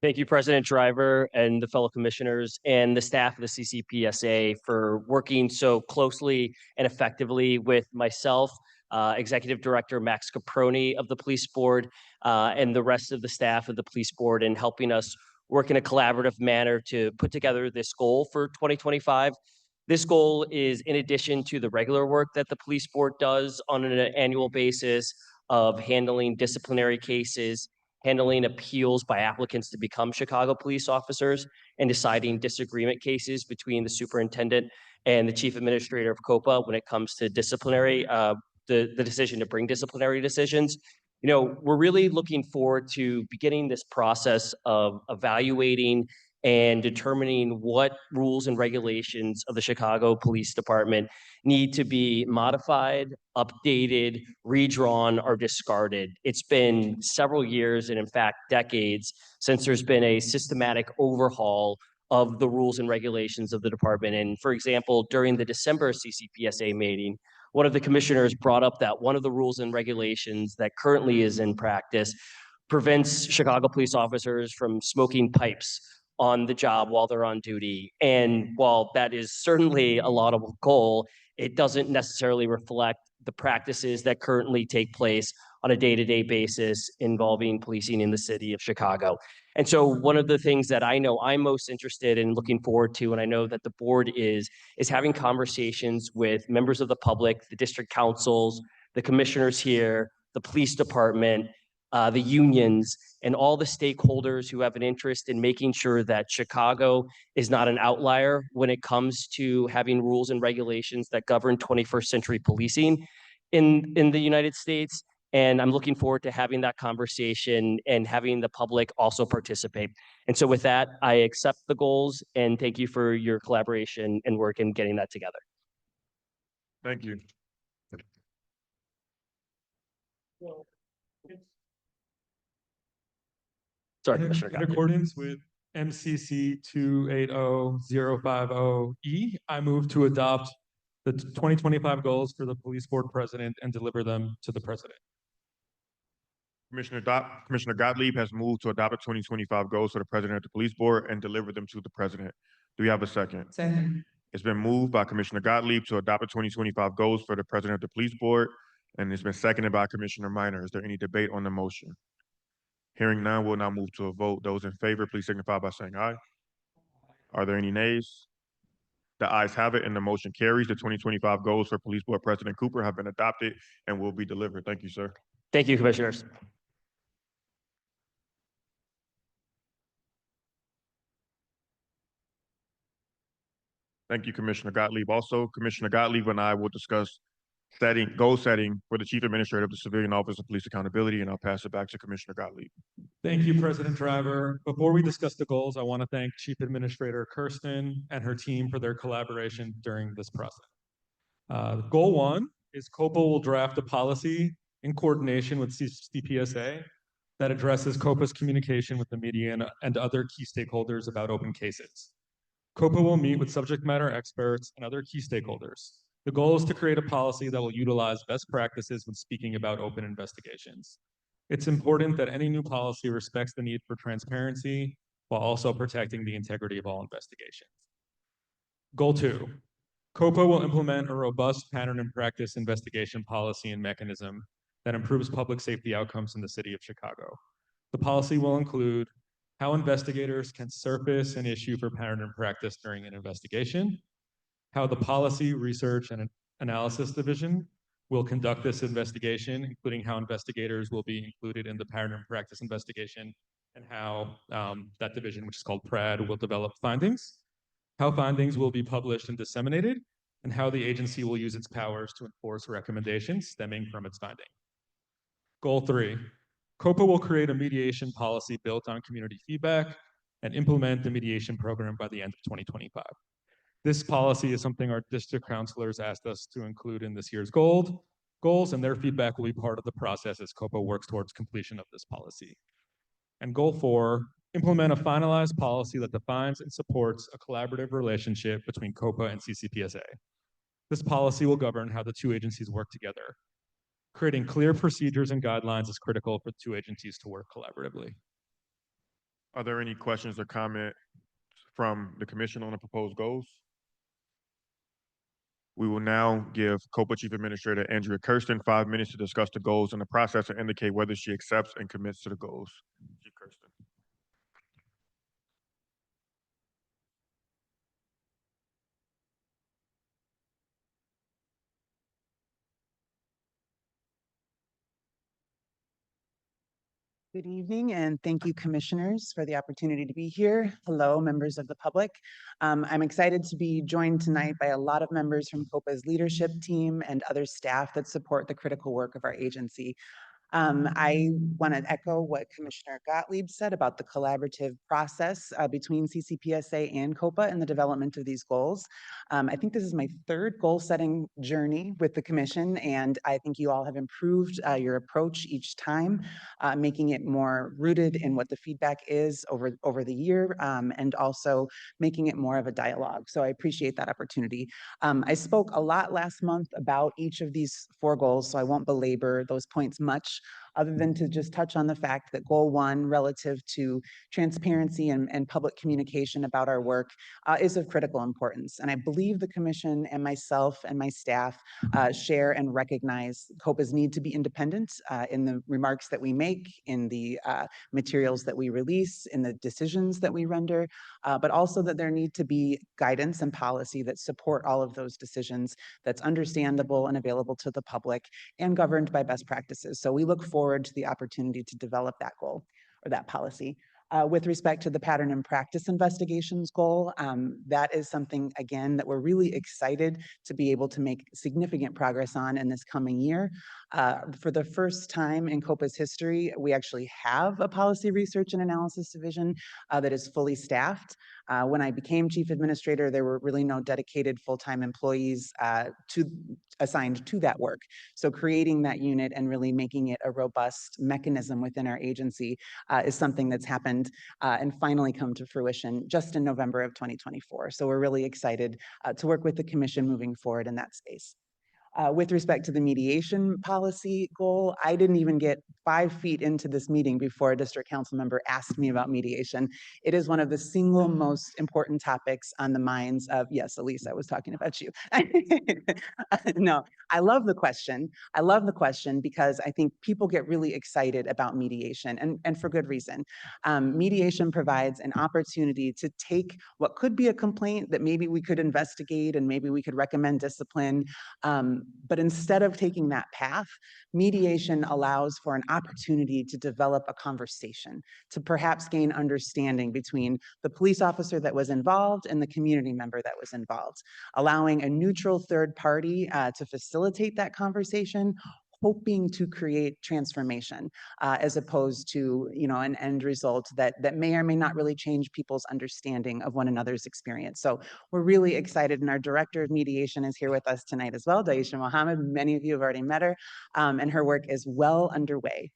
Thank you, President Driver and the fellow commissioners and the staff of the CCPSA for working so closely and effectively with myself, Executive Director Max Caproni of the Police Board, and the rest of the staff of the Police Board in helping us work in a collaborative manner to put together this goal for 2025. This goal is in addition to the regular work that the Police Board does on an annual basis of handling disciplinary cases, handling appeals by applicants to become Chicago police officers, and deciding disagreement cases between the superintendent and the chief administrator of COPA when it comes to disciplinary, the decision to bring disciplinary decisions. You know, we're really looking forward to beginning this process of evaluating and determining what rules and regulations of the Chicago Police Department need to be modified, updated, redrawn, or discarded. It's been several years and in fact decades since there's been a systematic overhaul of the rules and regulations of the department. And for example, during the December CCPSA meeting, one of the commissioners brought up that one of the rules and regulations that currently is in practice prevents Chicago police officers from smoking pipes on the job while they're on duty. And while that is certainly a laudable goal, it doesn't necessarily reflect the practices that currently take place on a day-to-day basis involving policing in the city of Chicago. And so one of the things that I know I'm most interested in looking forward to, and I know that the board is having conversations with members of the public, the district councils, the commissioners here, the police department, the unions, and all the stakeholders who have an interest in making sure that Chicago is not an outlier when it comes to having rules and regulations that govern 21st century policing in the United States. And I'm looking forward to having that conversation and having the public also participate. And so with that, I accept the goals and thank you for your collaboration and work in getting that together. Thank you. Sorry, Commissioner In Gottlieb. accordance with MCC 280050E, I move to adopt the 2025 goals for the police board president and deliver them to the president. Commissioner Gottlieb has moved to adopt the 2025 goals for the president of the police board and deliver them to the president. Do we have a second? Second. It's been moved by Commissioner Gottlieb to adopt the 2025 goals for the president of the police board, and it's been seconded by Commissioner Minor. Is there any debate on the motion? Hearing none, we'll now move to a vote. Those in favor, please signify by saying aye. Are there any nays? The ayes have it, and the motion carries. The 2025 goals for Police Board President Cooper have been adopted and will be delivered. Thank you, sir. Thank you, Commissioners. Thank you, Commissioner Gottlieb. Also, Commissioner Gottlieb and I will discuss goal setting for the Chief Administrator of the Civilian Office of Police Accountability, and I'll pass it back to Commissioner Gottlieb. Thank you, President Driver. Before we discuss the goals, I want to thank Chief Administrator Kirsten and her team for their collaboration during this process. Goal 1 is COPA will draft a policy in coordination with CCPSA that addresses COPA's communication with the media and other key stakeholders about open cases. COPA will meet with subject matter experts and other key stakeholders. The goal is to create a policy that will utilize best practices when speaking about open investigations. It's important that any new policy respects the need for transparency while also protecting the integrity of all investigations. Goal 2, COPA will implement a robust pattern and practice investigation policy and mechanism that improves public safety outcomes in the city of Chicago. The policy will include how investigators can surface an issue for pattern and practice during an investigation, how the Policy, Research, and Analysis Division will conduct this investigation, including how investigators will be included in the pattern and practice investigation, and how that division, which is called PRAD, will develop findings, how findings will be published and disseminated, and how the agency will use its powers to enforce recommendations stemming from its finding. Goal 3, COPA will create a mediation policy built on community feedback and implement the mediation program by the end of 2025. This policy is something our district counselors asked us to include in this year's goals, and their feedback will be part of the process as COPA works towards completion of this policy. And Goal 4, implement a finalized policy that defines and supports a collaborative relationship between COPA and CCPSA. This policy will govern how the two agencies work together. Creating clear procedures and guidelines is critical for the two agencies to work collaboratively. Are there any questions or comments from the commission on the proposed goals? We will now give COPA Chief Administrator Andrea Kirsten 5 minutes to discuss the goals and the process and indicate whether she accepts and commits to the goals. Chief Kirsten. Good evening, and thank you, commissioners, for the opportunity to be here. Hello, members of the public. I'm excited to be joined tonight by a lot of members from COPA's leadership team and other staff that support the critical work of our agency. I want to echo what Commissioner Gottlieb said about the collaborative process between CCPSA and COPA in the development of these goals. I think this is my third goal-setting journey with the commission, and I think you all have improved your approach each time, making it more rooted in what the feedback is over the year, and also making it more of a dialogue. So I appreciate that opportunity. I spoke a lot last month about each of these 4 goals, so I won't belabor those points much, other than to just touch on the fact that Goal 1, relative to transparency and public communication about our work, is of critical importance. And I believe the commission and myself and my staff share and recognize COPA's need to be independent in the remarks that we make, in the materials that we release, in the decisions that we render, but also that there need to be guidance and policy that support all of those decisions, that's understandable and available to the public and governed by best practices. So we look forward to the opportunity to develop that goal or that policy. With respect to the pattern and practice investigations goal, that is something, again, that we're really excited to be able to make significant progress on in this coming year. For the first time in COPA's history, we actually have a policy research and analysis division that is fully staffed. When I became chief administrator, there were really no dedicated full-time employees assigned to that work. So creating that unit and really making it a robust mechanism within our agency is something that's happened and finally come to fruition just in November of 2024. So we're really excited to work with the commission moving forward in that space. With respect to the mediation policy goal, I didn't even get 5 feet into this meeting before a district council member asked me about mediation. It is one of the single most important topics on the minds of, yes, Elise, I was talking about you. No, I love the question. I love the question because I think people get really excited about mediation and for good reason. Mediation provides an opportunity to take what could be a complaint that maybe we could investigate and maybe we could recommend discipline. But instead of taking that path, mediation allows for an opportunity to develop a conversation, to perhaps gain understanding between the police officer that was involved and the community member that was involved, allowing a neutral third party to facilitate that conversation, hoping to create transformation as opposed to, an end result that may or may not really change people's understanding of one another's experience. So we're really excited, and our director of mediation is here with us tonight as well, Daisha Mohammed. Many of you have already met her, and her work is well underway.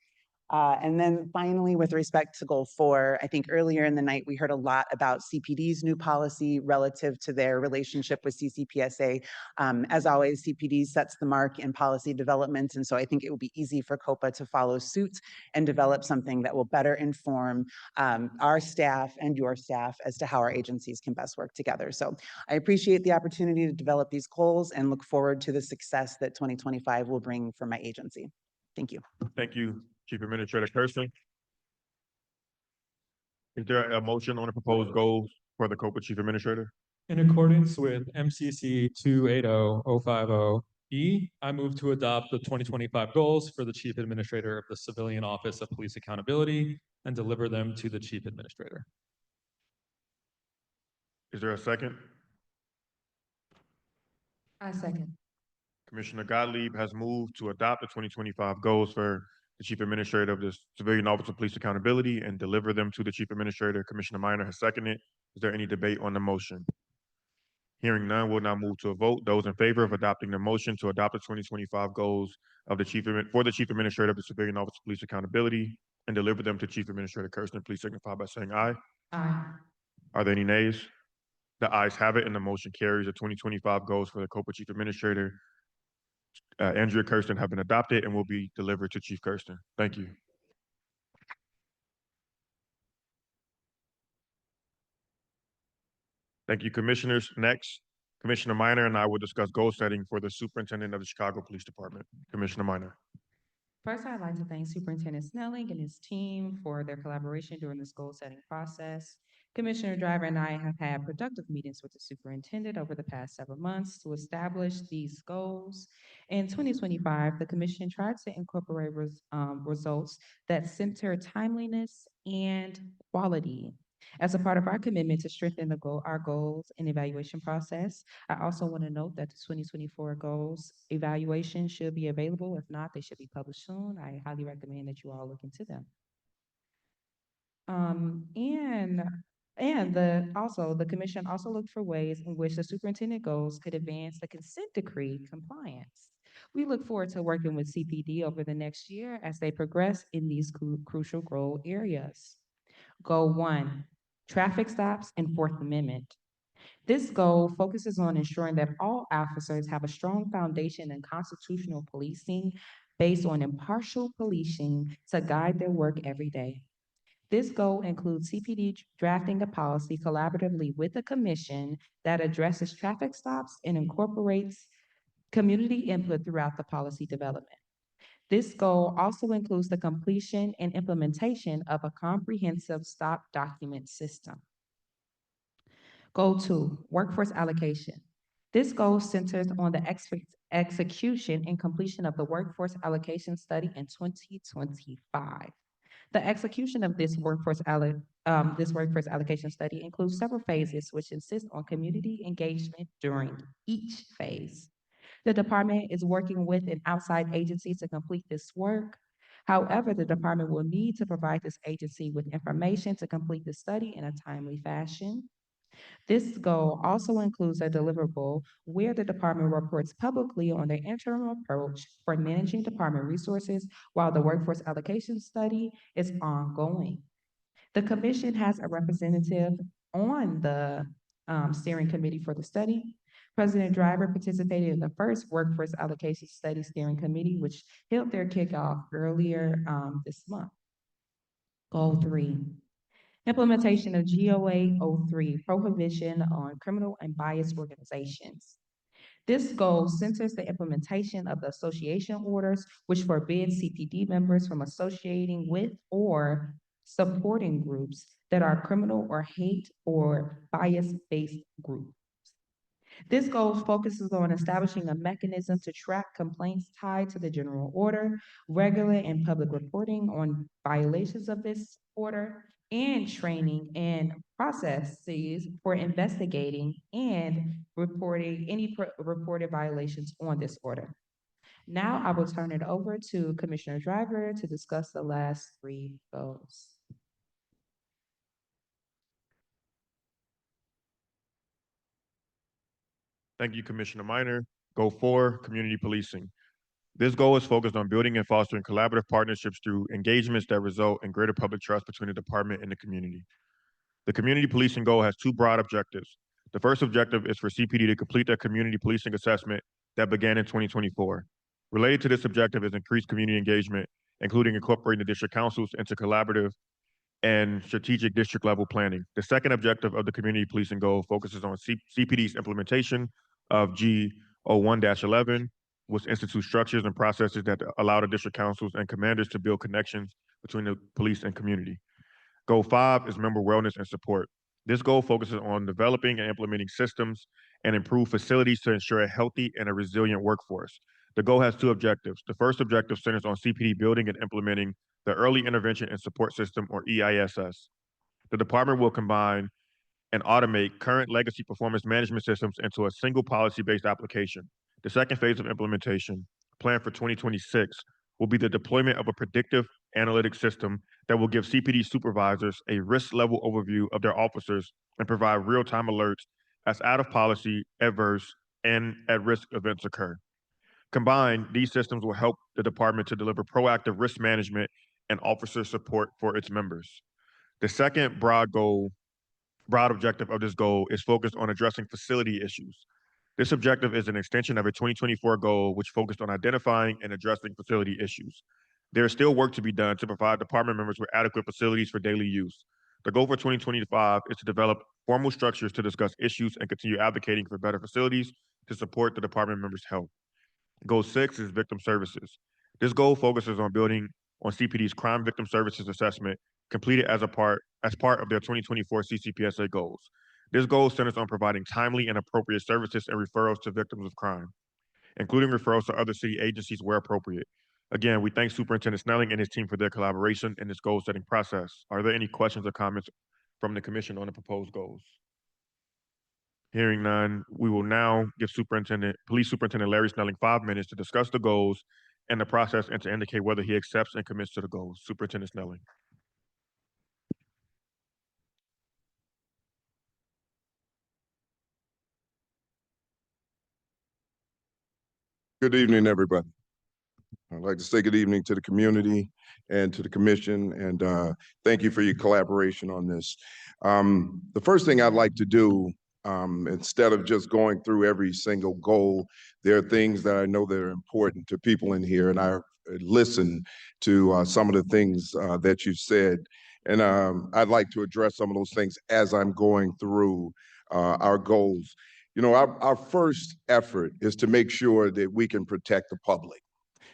And then finally, with respect to goal 4, I think earlier in the night, we heard a lot about CPD's new policy relative to their relationship with CCPSA. As always, CPD sets the mark in policy development. And so I think it will be easy for COPA to follow suit and develop something that will better inform our staff and your staff as to how our agencies can best work together. So I appreciate the opportunity to develop these goals and look forward to the success that 2025 will bring for my agency. Thank you. Thank you, Chief Administrator Kirsten. Is there a motion on the proposed goals for the COPA Chief Administrator? In accordance with MCC 280050E, I move to adopt the 2025 goals for the Chief Administrator of the Civilian Office of Police Accountability and deliver them to the Chief Administrator. Is there a second? I second. Commissioner Gottlieb has moved to adopt the 2025 goals for the Chief Administrator of the Civilian Office of Police Accountability and deliver them to the Chief Administrator. Commissioner Minor has seconded. Is there any debate on the motion? Hearing none, we'll now move to a vote. Those in favor of adopting the motion to adopt the 2025 goals of the Chief Administrator of the Civilian Office of Police Accountability and deliver them to Chief Administrator Kirsten, please signify by saying aye. Aye. Are there any nays? The ayes have it, and the motion carries. The 2025 goals for the COPA Chief Administrator, Andrea Kirsten, have been adopted and will be delivered to Chief Kirsten. Thank you. Thank you, Commissioners. Next, Commissioner Minor and I will discuss goal setting for the Superintendent of the Chicago Police Department. Commissioner Minor. First, I'd like to thank Superintendent Snelling and his team for their collaboration during this goal-setting process. Commissioner Driver and I have had productive meetings with the superintendent over the past several months to establish these goals. In 2025, the commission tried to incorporate results that center timeliness and quality. As a part of our commitment to strengthen our goals and evaluation process, I also want to note that the 2024 goals evaluation should be available. If not, they should be published soon. I highly recommend that you all look into them. The commission also looked for ways in which the superintendent goals could advance the consent decree compliance. We look forward to working with CPD over the next year as they progress in these crucial goal areas. Goal 1, traffic stops and Fourth Amendment. This goal focuses on ensuring that all officers have a strong foundation in constitutional policing based on impartial policing to guide their work every day. This goal includes CPD drafting a policy collaboratively with the commission that addresses traffic stops and incorporates community input throughout the policy development. This goal also includes the completion and implementation of a comprehensive stop document system. Goal 2, workforce allocation. This goal centers on the execution and completion of the workforce allocation study in 2025. The execution of this workforce allocation study includes several phases which insist on community engagement during each phase. The department is working with an outside agency to complete this work. However, the department will need to provide this agency with information to complete the study in a timely fashion. This goal also includes a deliverable where the department reports publicly on their internal approach for managing department resources while the workforce allocation study is ongoing. The commission has a representative on the steering committee for the study. President Driver participated in the first workforce allocation study steering committee, which held their kickoff earlier this month. Goal 3. Implementation of GOA 03, prohibition on criminal and biased organizations. This goal centers the implementation of the association orders, which forbid CPD members from associating with or supporting groups that are criminal or hate or bias-based groups. This goal focuses on establishing a mechanism to track complaints tied to the general order, regular and public reporting on violations of this order, and training and processes for investigating and reporting any reported violations on this order. Now I will turn it over to Commissioner Driver to discuss the last 3 goals. Thank you, Commissioner Minor. Goal 4, community policing. This goal is focused on building and fostering collaborative partnerships through engagements that result in greater public trust between the department and the community. The community policing goal has 2 broad objectives. The first objective is for CPD to complete their community policing assessment that began in 2024. Related to this objective is increased community engagement, including incorporating the district councils into collaborative and strategic district level planning. The second objective of the community policing goal focuses on CPD's implementation of G01-11, which institutes structures and processes that allow the district councils and commanders to build connections between the police and community. Goal 5 is member wellness and support. This goal focuses on developing and implementing systems and improve facilities to ensure a healthy and a resilient workforce. The goal has 2 objectives. The first objective centers on CPD building and implementing the Early Intervention and Support System, or EISS. The department will combine and automate current legacy performance management systems into a single policy-based application. The second phase of implementation, planned for 2026, will be the deployment of a predictive analytics system that will give CPD supervisors a risk level overview of their officers and provide real-time alerts as out-of-policy, adverse, and at-risk events occur. Combined, these systems will help the department to deliver proactive risk management and officer support for its members. The second broad objective of this goal is focused on addressing facility issues. This objective is an extension of a 2024 goal which focused on identifying and addressing facility issues. There is still work to be done to provide department members with adequate facilities for daily use. The goal for 2025 is to develop formal structures to discuss issues and continue advocating for better facilities to support the department members' health. Goal 6 is victim services. This goal focuses on building on CPD's crime victim services assessment completed as part of their 2024 CCPSA goals. This goal centers on providing timely and appropriate services and referrals to victims of crime, including referrals to other city agencies where appropriate. Again, we thank Superintendent Snelling and his team for their collaboration in this goal-setting process. Are there any questions or comments from the commission on the proposed goals? Hearing none, we will now give Police Superintendent Larry Snelling 5 minutes to discuss the goals and the process and to indicate whether he accepts and commits to the goals. Superintendent Snelling. Good evening, everybody. I'd like to say good evening to the community and to the commission, and thank you for your collaboration on this. The first thing I'd like to do, instead of just going through every single goal, there are things that I know that are important to people in here, and I listened to some of the things that you said, and I'd like to address some of those things as I'm going through our goals. You know, our first effort is to make sure that we can protect the public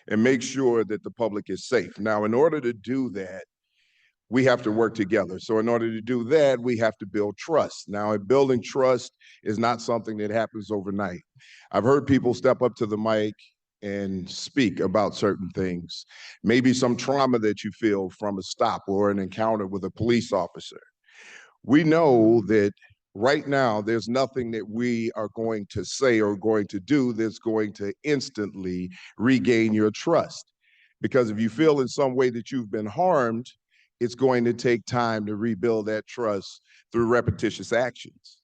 and make sure that the public is safe. Now, in order to do that, we have to work together. So in order to do that, we have to build trust. Now, building trust is not something that happens overnight. I've heard people step up to the mic and speak about certain things, maybe some trauma that you feel from a stop or an encounter with a police officer. We know that right now, there's nothing that we are going to say or going to do that's going to instantly regain your trust. Because if you feel in some way that you've been harmed, it's going to take time to rebuild that trust through repetitious actions.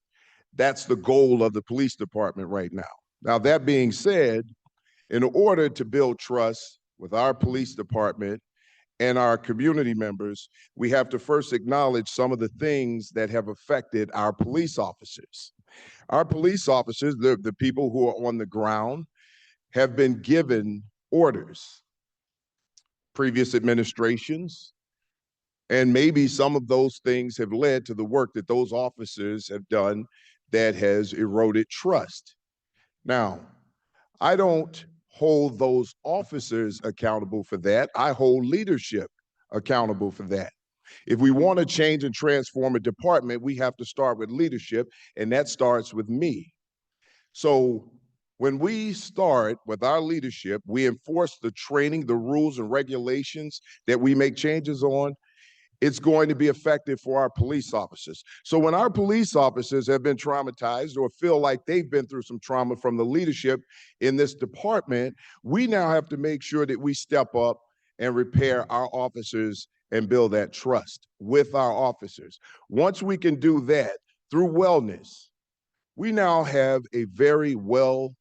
That's the goal of the police department right now. Now, that being said, in order to build trust with our police department and our community members, we have to first acknowledge some of the things that have affected our police officers. Our police officers, the people who are on the ground, have been given orders, previous administrations, and maybe some of those things have led to the work that those officers have done that has eroded trust. Now, I don't hold those officers accountable for that. I hold leadership accountable for that. If we want to change and transform a department, we have to start with leadership, and that starts with me. So when we start with our leadership, we enforce the training, the rules and regulations that we make changes on, it's going to be effective for our police officers. So when our police officers have been traumatized or feel like they've been through some trauma from the leadership in this department, we now have to make sure that we step up and repair our officers and build that trust with our officers. Once we can do that through wellness, we now have a very well-trained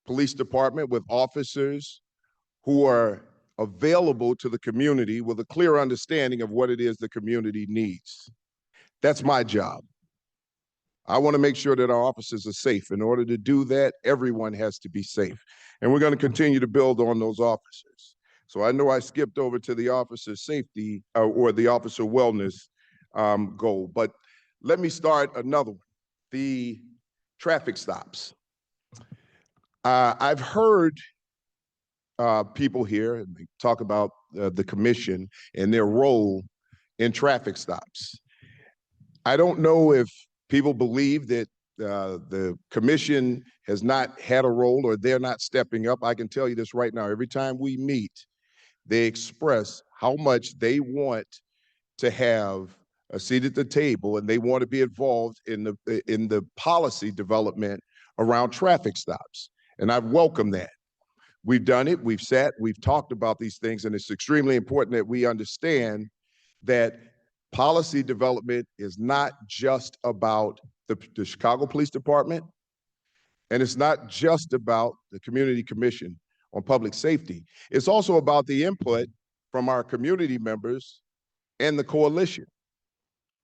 police department with officers who are available to the community with a clear understanding of what it is the community needs. That's my job. I want to make sure that our officers are safe. In order to do that, everyone has to be safe. And we're going to continue to build on those officers. So I know I skipped over to the officer safety or the officer wellness goal, but let me start another one, the traffic stops. I've heard people here and they talk about the commission and their role in traffic stops. I don't know if people believe that the commission has not had a role or they're not stepping up. I can tell you this right now. Every time we meet, they express how much they want to have a seat at the table and they want to be involved in the policy development around traffic stops. And I welcome that. We've done it, we've sat, we've talked about these things, and it's extremely important that we understand that policy development is not just about the Chicago Police Department, and it's not just about the Community Commission on Public Safety. It's also about the input from our community members and the coalition.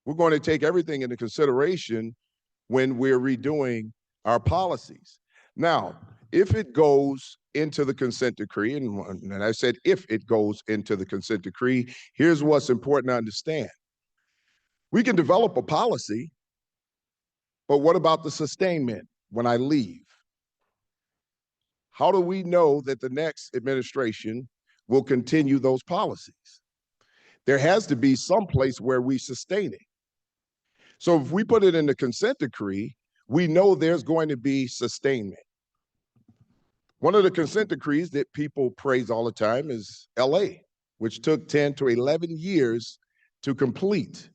We're going to take everything into consideration when we're redoing our policies. Now, if it goes into the consent decree, and I said if it goes into the consent decree, here's what's important to understand. We can develop a policy, but what about the sustainment when I leave? How do we know that the next administration will continue those policies? There has to be some place where we sustain it. So if we put it in the consent decree, we know there's going to be sustainment. One of the consent decrees that people praise all the time is LA, which took 10 to 11 years to complete.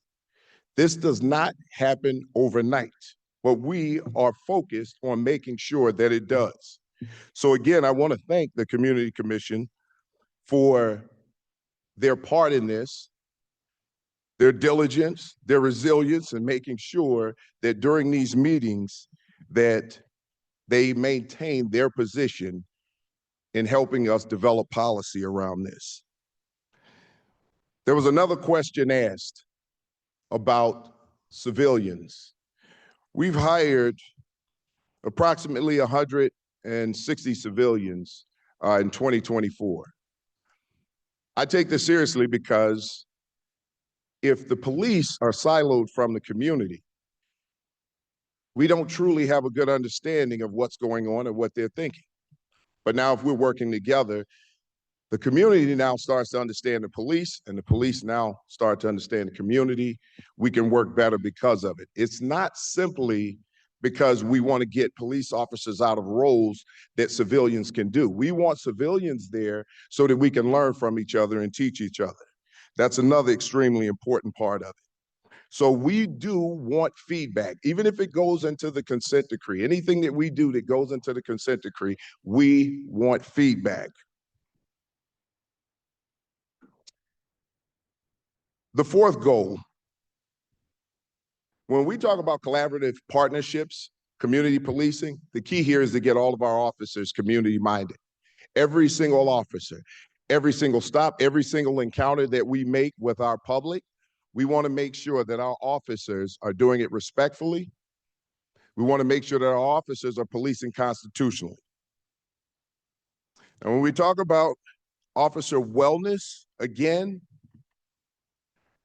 This does not happen overnight, but we are focused on making sure that it does. So again, I want to thank the Community Commission for their part in this, their diligence, their resilience, and making sure that during these meetings that they maintain their position in helping us develop policy around this. There was another question asked about civilians. We've hired approximately 160 civilians in 2024. I take this seriously because if the police are siloed from the community, we don't truly have a good understanding of what's going on and what they're thinking. But now if we're working together, the community now starts to understand the police and the police now start to understand the community. We can work better because of it. It's not simply because we want to get police officers out of roles that civilians can do. We want civilians there so that we can learn from each other and teach each other. That's another extremely important part of it. So we do want feedback, even if it goes into the consent decree. Anything that we do that goes into the consent decree, we want feedback. The fourth goal, when we talk about collaborative partnerships, community policing, the key here is to get all of our officers community-minded. Every single officer, every single stop, every single encounter that we make with our public, we want to make sure that our officers are doing it respectfully. We want to make sure that our officers are policing constitutionally. And when we talk about officer wellness, again,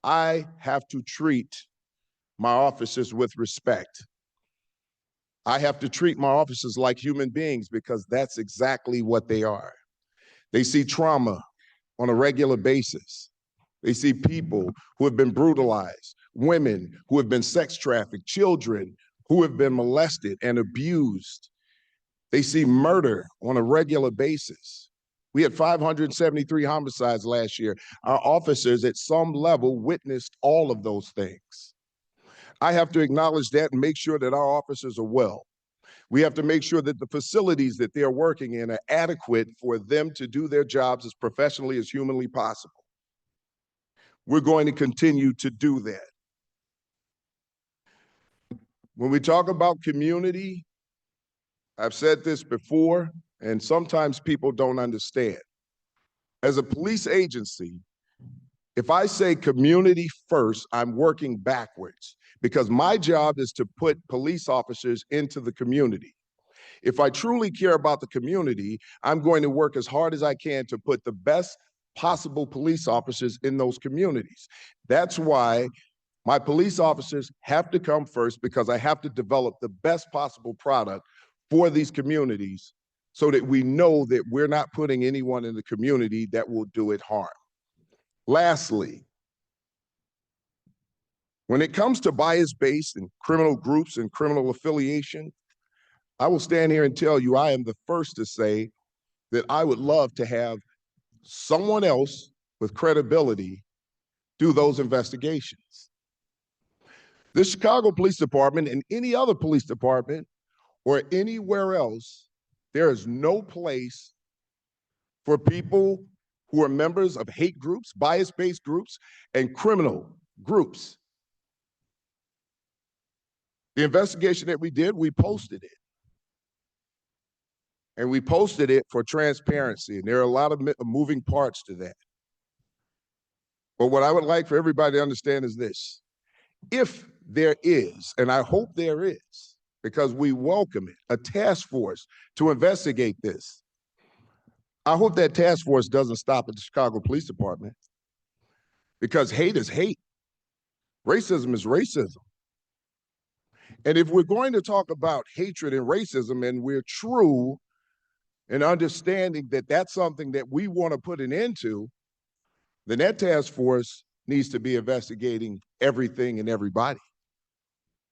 I have to treat my officers with respect. I have to treat my officers like human beings because that's exactly what they are. They see trauma on a regular basis. They see people who have been brutalized, women who have been sex trafficked, children who have been molested and abused. They see murder on a regular basis. We had 573 homicides last year. Our officers at some level witnessed all of those things. I have to acknowledge that and make sure that our officers are well. We have to make sure that the facilities that they're working in are adequate for them to do their jobs as professionally as humanly possible. We're going to continue to do that. When we talk about community, I've said this before, and sometimes people don't understand. As a police agency, if I say community first, I'm working backwards because my job is to put police officers into the community. If I truly care about the community, I'm going to work as hard as I can to put the best possible police officers in those communities. That's why my police officers have to come first, because I have to develop the best possible product for these communities so that we know that we're not putting anyone in the community that will do it harm. Lastly, when it comes to bias-based and criminal groups and criminal affiliation, I will stand here and tell you I am the first to say that I would love to have someone else with credibility do those investigations. The Chicago Police Department and any other police department or anywhere else, there is no place for people who are members of hate groups, bias-based groups, and criminal groups. The investigation that we did, we posted it. And we posted it for transparency, and there are a lot of moving parts to that. But what I would like for everybody to understand is this. If there is, and I hope there is, because we welcome it, a task force to investigate this, I hope that task force doesn't stop at the Chicago Police Department, because hate is hate. Racism is racism. And if we're going to talk about hatred and racism, and we're true in understanding that that's something that we want to put an end to, then that task force needs to be investigating everything and everybody,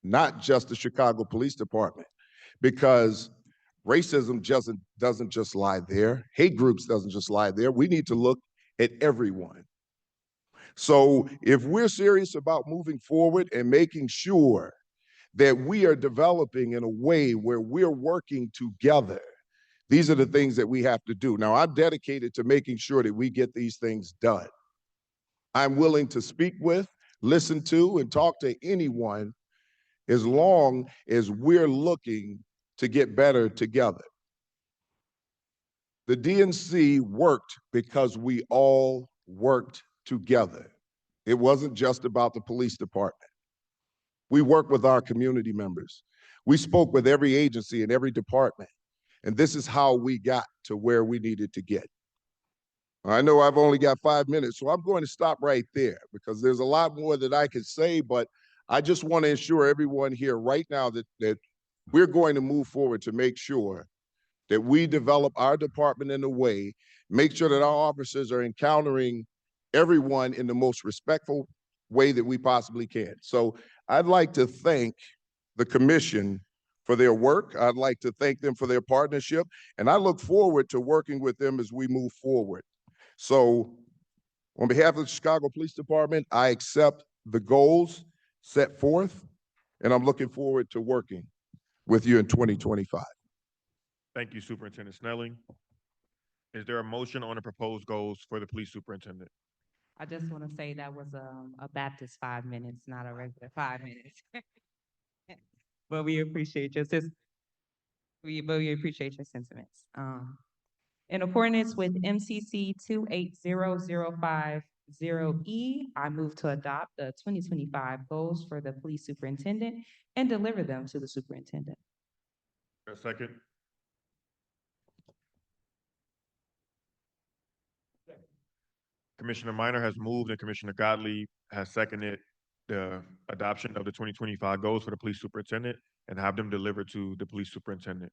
not just the Chicago Police Department, because racism doesn't just lie there. Hate groups doesn't just lie there. We need to look at everyone. So if we're serious about moving forward and making sure that we are developing in a way where we're working together, these are the things that we have to do. Now, I'm dedicated to making sure that we get these things done. I'm willing to speak with, listen to, and talk to anyone as long as we're looking to get better together. The DNC worked because we all worked together. It wasn't just about the police department. We worked with our community members. We spoke with every agency and every department. And this is how we got to where we needed to get. I know I've only got 5 minutes, so I'm going to stop right there because there's a lot more that I could say, but I just want to ensure everyone here right now that we're going to move forward to make sure that we develop our department in a way, make sure that our officers are encountering everyone in the most respectful way that we possibly can. So I'd like to thank the commission for their work. I'd like to thank them for their partnership, and I look forward to working with them as we move forward. So on behalf of the Chicago Police Department, I accept the goals set forth, and I'm looking forward to working with you in 2025. Thank you, Superintendent Snelling. Is there a motion on the proposed goals for the police superintendent? I just want to say that was a Baptist 5 minutes, not a regular 5 minutes. But we appreciate we appreciate your sentiments. In accordance with MCC 280050E, I move to adopt the 2025 goals for the police superintendent and deliver them to the superintendent. A second? Commissioner Minor has moved and Commissioner Gottlieb has seconded the adoption of the 2025 goals for the police superintendent and have them delivered to the police superintendent.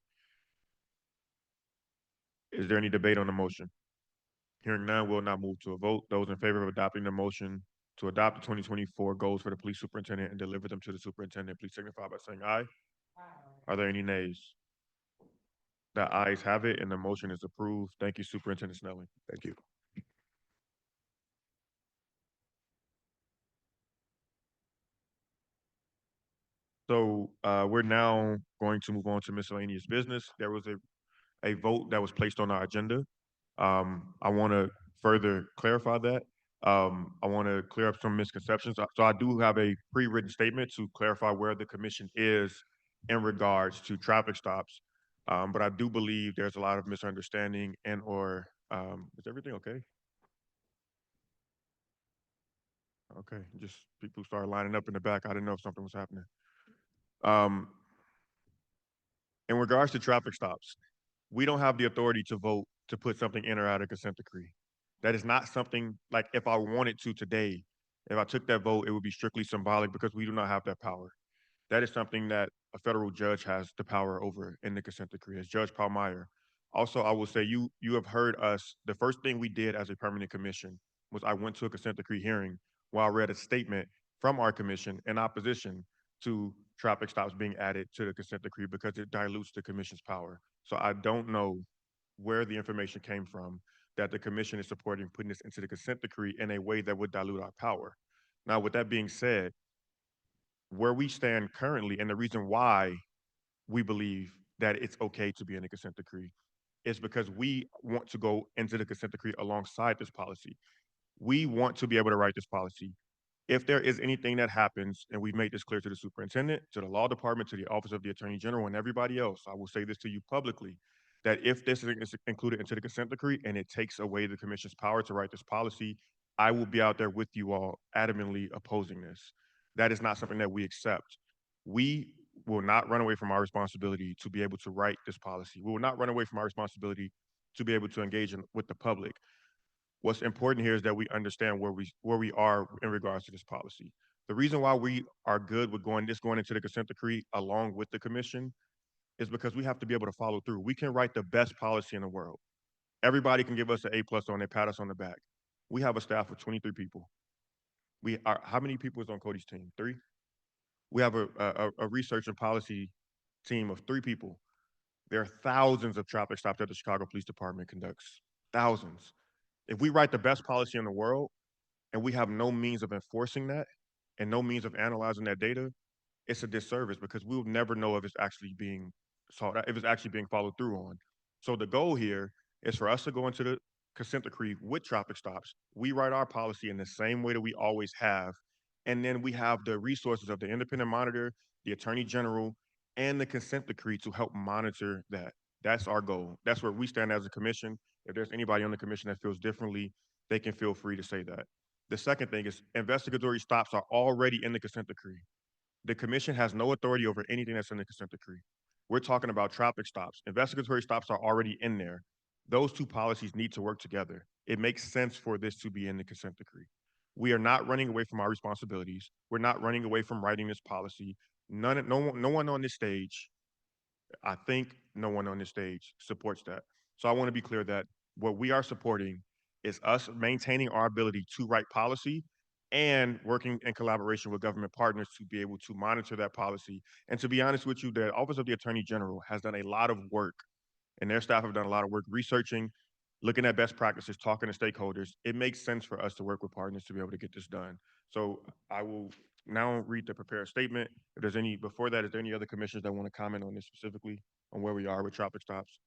Is there any debate on the motion? Hearing none, we'll now move to a vote. Those in favor of adopting the motion to adopt the 2024 goals for the police superintendent and deliver them to the superintendent, please signify by saying aye. Are there any nays? The ayes have it and the motion is approved. Thank you, Superintendent Snelling. Thank you. So we're now going to move on to miscellaneous business. There was a vote that was placed on our agenda. I want to further clarify that. I want to clear up some misconceptions. So I do have a pre-written statement to clarify where the commission is in regards to traffic stops. But I do believe there's a lot of misunderstanding and/or is everything okay? Okay, just people started lining up in the back. I didn't know if something was happening. In regards to traffic stops, we don't have the authority to vote to put something in or out of consent decree. That is not something like if I wanted to today, if I took that vote, it would be strictly symbolic because we do not have that power. That is something that a federal judge has the power over in the consent decree, as Judge Palmeier. Also, I will say you have heard us. The first thing we did as a permanent commission was I went to a consent decree hearing where I read a statement from our commission in opposition to traffic stops being added to the consent decree because it dilutes the commission's power. So I don't know where the information came from that the commission is supporting putting this into the consent decree in a way that would dilute our power. Now, with that being said, where we stand currently and the reason why we believe that it's okay to be in the consent decree is because we want to go into the consent decree alongside this policy. We want to be able to write this policy. If there is anything that happens, and we've made this clear to the superintendent, to the law department, to the office of the attorney general, and everybody else, I will say this to you publicly, that if this is included into the consent decree and it takes away the commission's power to write this policy, I will be out there with you all adamantly opposing this. That is not something that we accept. We will not run away from our responsibility to be able to write this policy. We will not run away from our responsibility to be able to engage with the public. What's important here is that we understand where we are in regards to this policy. The reason why we are good with going into the consent decree along with the commission is because we have to be able to follow through. We can write the best policy in the world. Everybody can give us an A+ on it, pat us on the back. We have a staff of 23 people. How many people is on Cody's team? 3? We have a research and policy team of 3 people. There are thousands of traffic stops that the Chicago Police Department conducts. Thousands. If we write the best policy in the world and we have no means of enforcing that and no means of analyzing that data, it's a disservice because we'll never know if it's actually being sought out, if it's actually being followed through on. So the goal here is for us to go into the consent decree with traffic stops. We write our policy in the same way that we always have. And then we have the resources of the independent monitor, the attorney general, and the consent decree to help monitor that. That's our goal. That's where we stand as a commission. If there's anybody on the commission that feels differently, they can feel free to say that. The second thing is investigatory stops are already in the consent decree. The commission has no authority over anything that's in the consent decree. We're talking about traffic stops. Investigatory stops are already in there. Those two policies need to work together. It makes sense for this to be in the consent decree. We are not running away from our responsibilities. We're not running away from writing this policy. No one on this stage, I think no one on this stage supports that. So I want to be clear that what we are supporting is us maintaining our ability to write policy and working in collaboration with government partners to be able to monitor that policy. And to be honest with you, the Office of the Attorney General has done a lot of work, and their staff have done a lot of work researching, looking at best practices, talking to stakeholders. It makes sense for us to work with partners to be able to get this done. So I will now read the prepared statement. If there's any, before that, is there any other commissioners that want to comment on this specifically, on where we are with traffic stops?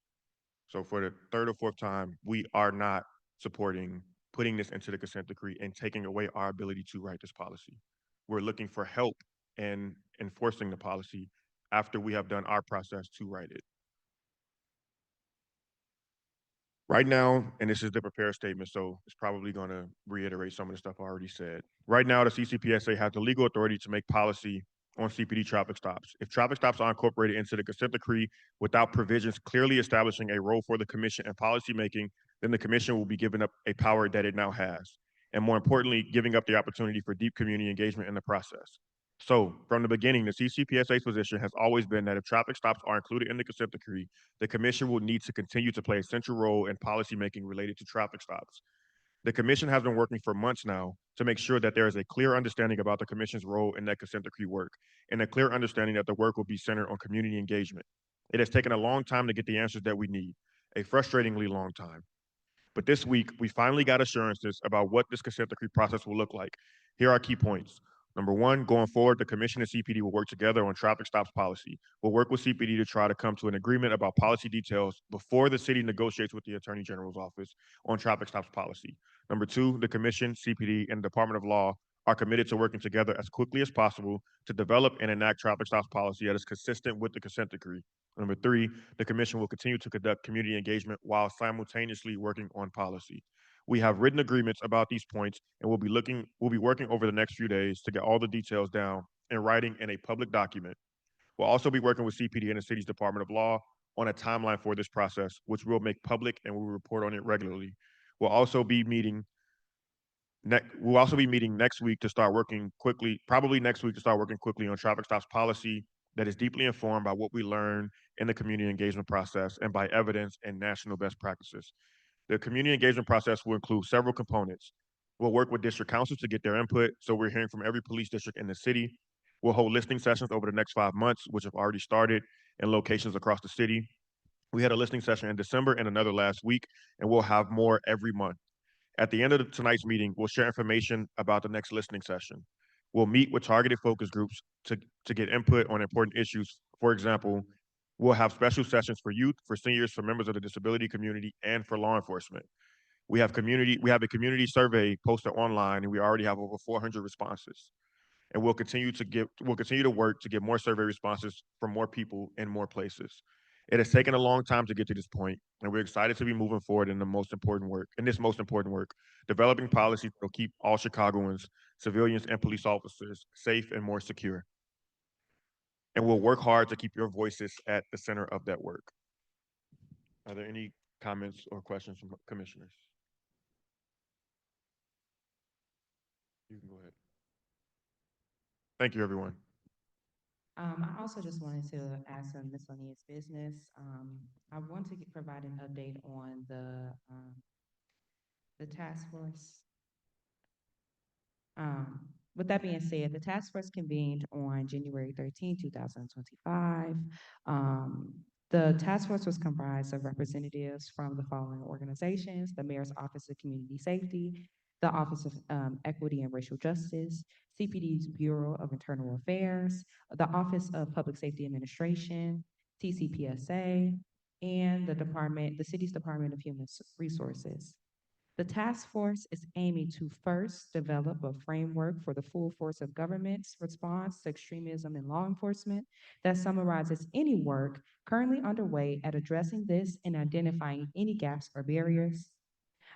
So for the third or fourth time, we are not supporting putting this into the consent decree and taking away our ability to write this policy. We're looking for help in enforcing the policy after we have done our process to write it. Right now, and this is the prepared statement, so it's probably going to reiterate some of the stuff I already said. Right now, the CCPSA has the legal authority to make policy on CPD traffic stops. If traffic stops are incorporated into the consent decree without provisions clearly establishing a role for the commission in policymaking, then the commission will be given up a power that it now has. And more importantly, giving up the opportunity for deep community engagement in the process. So, from the beginning, the CCPSA's position has always been that if traffic stops are included in the consent decree, the commission will need to continue to play a central role in policymaking related to traffic stops. The commission has been working for months now to make sure that there is a clear understanding about the commission's role in that consent decree work and a clear understanding that the work will be centered on community engagement. It has taken a long time to get the answers that we need, a frustratingly long time. But this week, we finally got assurances about what this consent decree process will look like. Here are key points. Number one, going forward, the Commission and CPD will work together on traffic stops policy. We'll work with CPD to try to come to an agreement about policy details before the city negotiates with the Attorney General's office on traffic stops policy. Number two, the Commission, CPD, and the Department of Law are committed to working together as quickly as possible to develop and enact traffic stops policy that is consistent with the consent decree. Number three, the Commission will continue to conduct community engagement while simultaneously working on policy. We have written agreements about these points, and we'll be working over the next few days to get all the details down in writing in a public document. We'll also be working with CPD and the city's Department of Law on a timeline for this process, which we'll make public and we'll report on it regularly. We'll also be meeting next week to start working quickly, probably next week to start working quickly on traffic stops policy that is deeply informed by what we learn in the community engagement process and by evidence and national best practices. The community engagement process will include several components. We'll work with district councils to get their input, so we're hearing from every police district in the city. We'll hold listening sessions over the next 5 months, which have already started in locations across the city. We had a listening session in December and another last week, and we'll have more every month. At the end of tonight's meeting, we'll share information about the next listening session. We'll meet with targeted focus groups to get input on important issues. For example, we'll have special sessions for youth, for seniors, for members of the disability community, and for law enforcement. We have a community survey posted online, and we already have over 400 responses. And we'll continue to work to get more survey responses from more people in more places. It has taken a long time to get to this point, and we're excited to be moving forward in this most important work, developing policies that will keep all Chicagoans, civilians, and police officers safe and more secure. And we'll work hard to keep your voices at the center of that work. Are there any comments or questions from commissioners? You can go ahead. Thank you, everyone. I also just wanted to ask some miscellaneous business. I want to provide an update on the task force. With that being said, the task force convened on January 13, 2025. The task force was comprised of representatives from the following organizations: the Mayor's Office of Community Safety, the Office of Equity and Racial Justice, CPD's Bureau of Internal Affairs, the Office of Public Safety Administration, CCPSA, and the city's Department of Human Resources. The task force is aiming to first develop a framework for the full force of government's response to extremism in law enforcement that summarizes any work currently underway at addressing this and identifying any gaps or barriers.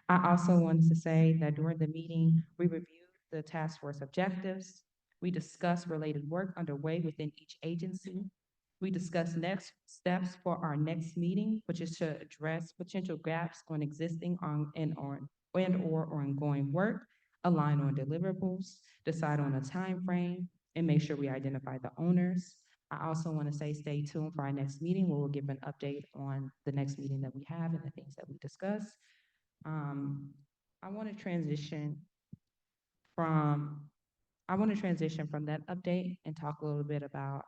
I also wanted to say that during the meeting, we reviewed the task force objectives. We discussed related work underway within each agency. We discussed next steps for our next meeting, which is to address potential gaps on existing or ongoing work, align on deliverables, decide on a time frame, and make sure we identify the owners. I also want to say stay tuned for our next meeting where we'll give an update on the next meeting that we have and the things that we discuss. I want to transition from that update and talk a little bit about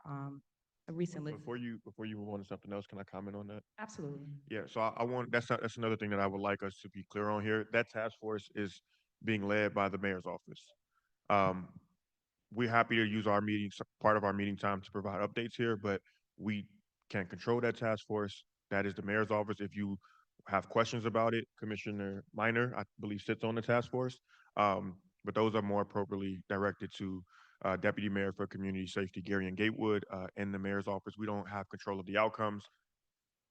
a recent list. Before you move on to something else, can I comment on that? Absolutely. Yeah, so that's another thing that I would like us to be clear on here. That task force is being led by the mayor's office. we're happy to use our meetings, part of our meeting time to provide updates here, but we can't control that task force. That is the mayor's office. If you have questions about it, Commissioner Minor, I believe, sits on the task force. But those are more appropriately directed to Deputy Mayor for Community Safety, Gary and Gatewood, in the mayor's office. We don't have control of the outcomes.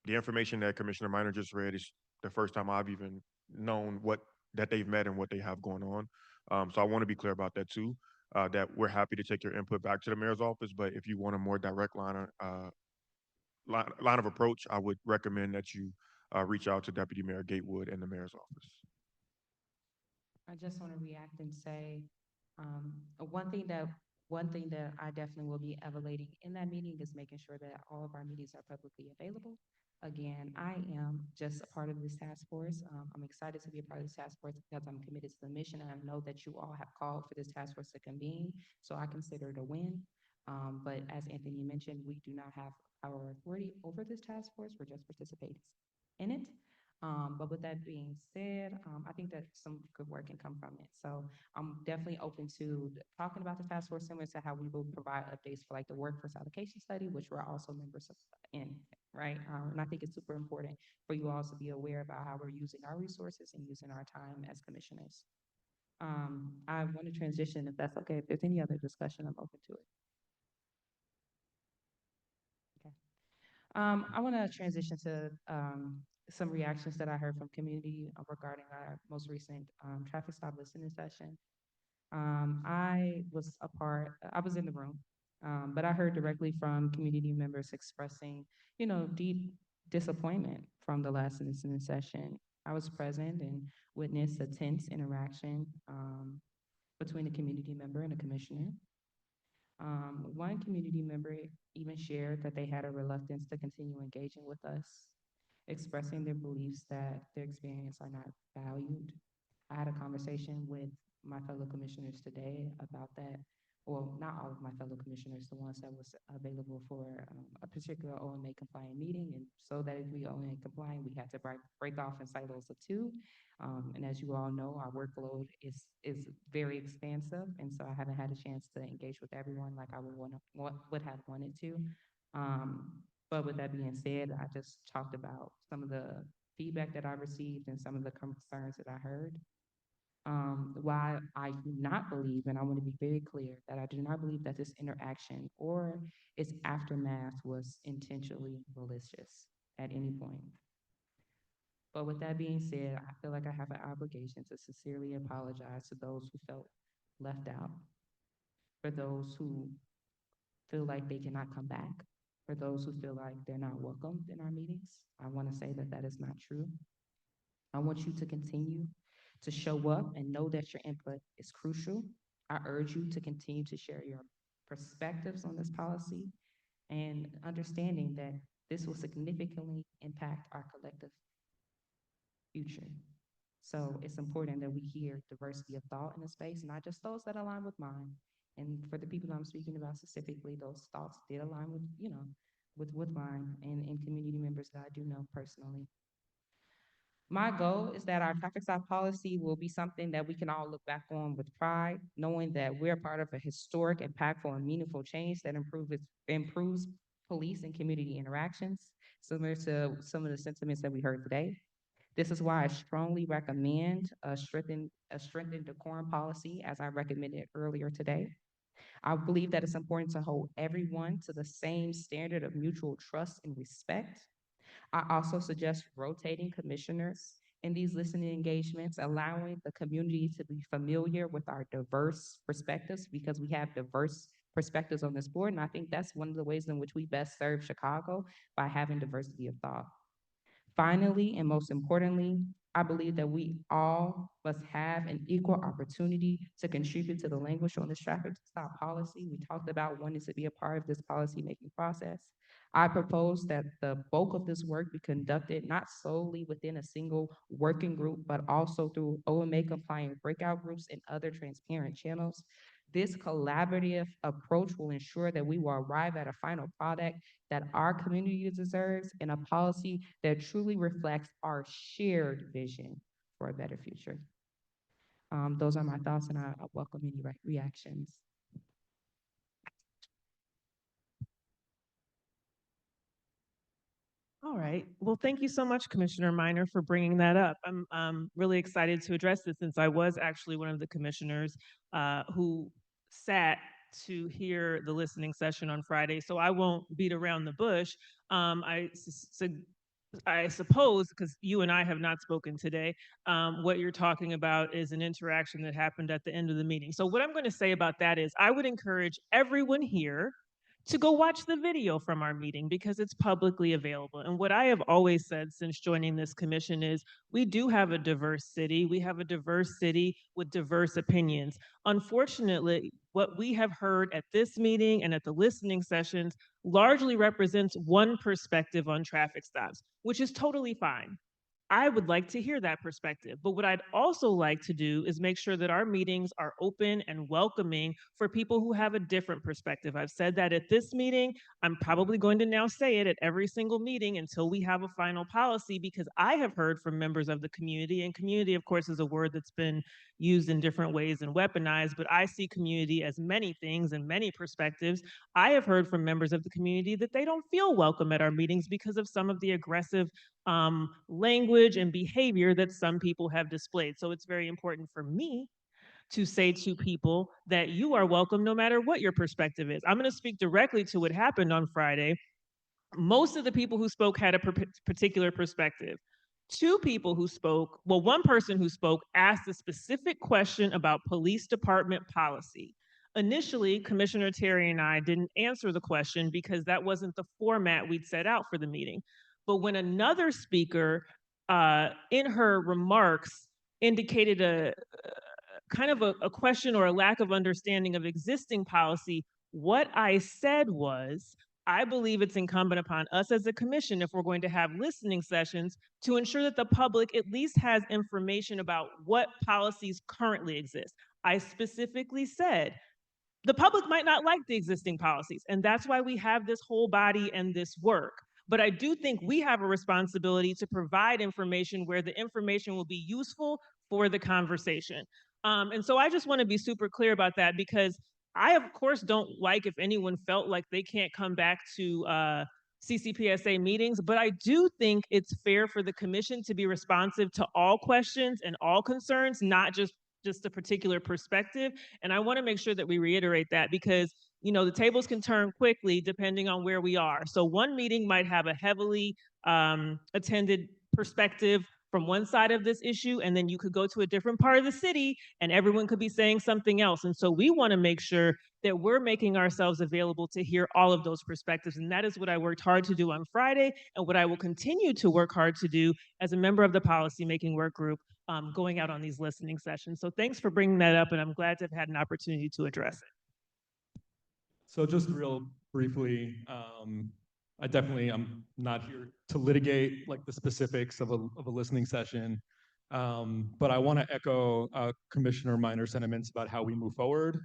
The information that Commissioner Minor just read is the first time I've even known that they've met and what they have going on. So I want to be clear about that too. That we're happy to take your input back to the mayor's office, but if you want a more direct line of approach, I would recommend that you reach out to Deputy Mayor Gatewood and the mayor's office. I just want to react and say, one thing that I definitely will be evaluating in that meeting is making sure that all of our meetings are publicly available. Again, I am just a part of this task force. I'm excited to be a part of this task force because I'm committed to the mission, and I know that you all have called for this task force to convene, so I consider it a win. But as Anthony mentioned, we do not have our authority over this task force. We're just participators in it. But with that being said, I think that some good work can come from it. So I'm definitely open to talking about the task force, similar to how we will provide updates for like the workforce allocation study, which we're also members of in, right? And I think it's super important for you all to be aware about how we're using our resources and using our time as commissioners. I want to transition, if that's okay. If there's any other discussion, I'm open to it. Okay. I want to transition to some reactions that I heard from community regarding our most recent traffic stop listening session. I was in the room, but I heard directly from community members expressing, deep disappointment from the last listening session. I was present and witnessed a tense interaction between a community member and a commissioner. One community member even shared that they had a reluctance to continue engaging with us, expressing their beliefs that their experience are not valued. I had a conversation with my fellow commissioners today about that. Well, not all of my fellow commissioners, the ones that was available for a particular OMA compliant meeting. And so that if we OMA compliant, we had to break off in silos of two. And as you all know, our workload is very expansive. And so I haven't had a chance to engage with everyone like I would have wanted to. But with that being said, I just talked about some of the feedback that I received and some of the concerns that I heard. Why I do not believe, and I want to be very clear, that I do not believe that this interaction or its aftermath was intentionally malicious at any point. But with that being said, I feel like I have an obligation to sincerely apologize to those who felt left out, for those who feel like they cannot come back, for those who feel like they're not welcomed in our meetings. I want to say that that is not true. I want you to continue to show up and know that your input is crucial. I urge you to continue to share your perspectives on this policy and understanding that this will significantly impact our collective future. So it's important that we hear diversity of thought in the space, not just those that align with mine. And for the people that I'm speaking about specifically, those thoughts did align with, with mine and community members that I do know personally. My goal is that our traffic stop policy will be something that we can all look back on with pride, knowing that we're part of a historic, impactful, and meaningful change that improves police and community interactions, similar to some of the sentiments that we heard today. This is why I strongly recommend a strengthened decorum policy, as I recommended earlier today. I believe that it's important to hold everyone to the same standard of mutual trust and respect. I also suggest rotating commissioners in these listening engagements, allowing the community to be familiar with our diverse perspectives, because we have diverse perspectives on this board. And I think that's one of the ways in which we best serve Chicago, by having diversity of thought. Finally, and most importantly, I believe that we all must have an equal opportunity to contribute to the language on this traffic stop policy. We talked about wanting to be a part of this policy-making process. I propose that the bulk of this work be conducted not solely within a single working group, but also through OMA compliant breakout groups and other transparent channels. This collaborative approach will ensure that we will arrive at a final product that our community deserves, and a policy that truly reflects our shared vision for a better future. Those are my thoughts, and I welcome any reactions. All right. Well, thank you so much, Commissioner Minor, for bringing that up. I'm really excited to address this since I was actually one of the commissioners who sat to hear the listening session on Friday. So I won't beat around the bush. I suppose, because you and I have not spoken today, what you're talking about is an interaction that happened at the end of the meeting. So what I'm going to say about that is I would encourage everyone here to go watch the video from our meeting because it's publicly available. And what I have always said since joining this commission is we do have a diverse city. We have a diverse city with diverse opinions. Unfortunately, what we have heard at this meeting and at the listening sessions largely represents one perspective on traffic stops, which is totally fine. I would like to hear that perspective. But what I'd also like to do is make sure that our meetings are open and welcoming for people who have a different perspective. I've said that at this meeting. I'm probably going to now say it at every single meeting until we have a final policy, because I have heard from members of the community, and community, of course, is a word that's been used in different ways and weaponized, but I see community as many things and many perspectives. I have heard from members of the community that they don't feel welcome at our meetings because of some of the aggressive language and behavior that some people have displayed. So it's very important for me to say to people that you are welcome no matter what your perspective is. I'm going to speak directly to what happened on Friday. Most of the people who spoke had a particular perspective. Two people who spoke, well, one person who spoke asked a specific question about police department policy. Initially, Commissioner Terry and I didn't answer the question because that wasn't the format we'd set out for the meeting. But when another speaker in her remarks indicated a kind of a question or a lack of understanding of existing policy, what I said was, I believe it's incumbent upon us as a commission, if we're going to have listening sessions, to ensure that the public at least has information about what policies currently exist. I specifically said, the public might not like the existing policies, and that's why we have this whole body and this work. But I do think we have a responsibility to provide information where the information will be useful for the conversation. And so I just want to be super clear about that, because I, of course, don't like if anyone felt like they can't come back to CCPSA meetings, but I do think it's fair for the commission to be responsive to all questions and all concerns, not just a particular perspective. And I want to make sure that we reiterate that, because the tables can turn quickly depending on where we are. So one meeting might have a heavily attended perspective from one side of this issue, and then you could go to a different part of the city and everyone could be saying something else. And so we want to make sure that we're making ourselves available to hear all of those perspectives. And that is what I worked hard to do on Friday, and what I will continue to work hard to do as a member of the policymaking work group going out on these listening sessions. So thanks for bringing that up, and I'm glad to have had an opportunity to address it. So just real briefly, I'm not here to litigate like the specifics of a listening session, but I want to echo Commissioner Minor's sentiments about how we move forward.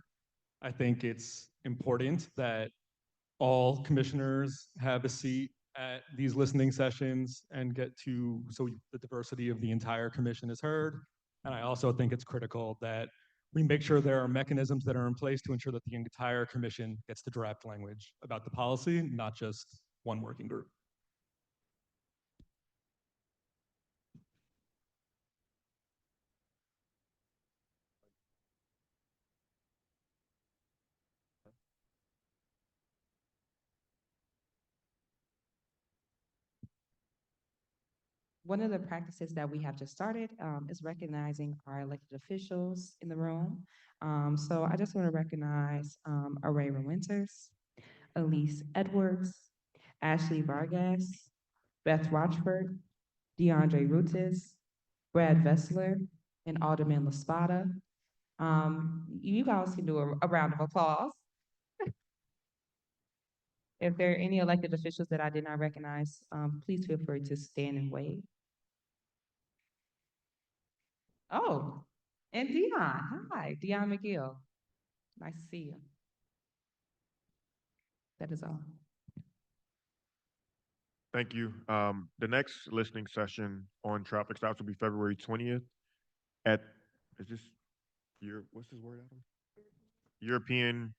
I think it's important that all commissioners have a seat at these listening sessions and so the diversity of the entire commission is heard. And I also think it's critical that we make sure there are mechanisms that are in place to ensure that the entire commission gets the draft language about the policy, not just one working group. One of the practices that we have just started is recognizing our elected officials in the room. So I just want to recognize Arayra Winters, Elise Edwards, Ashley Vargas, Beth Rochford, DeAndre Rutis, Brad Vessler, and Alderman LaSpada. You guys can do a round of applause. If there are any elected officials that I did not recognize, please feel free to stand and wave. Oh, and Dion. Hi, Dion McGill. Nice to see you. That is all. Thank you. The next listening session on traffic stops will be February 20th at, what's this word, Adam? European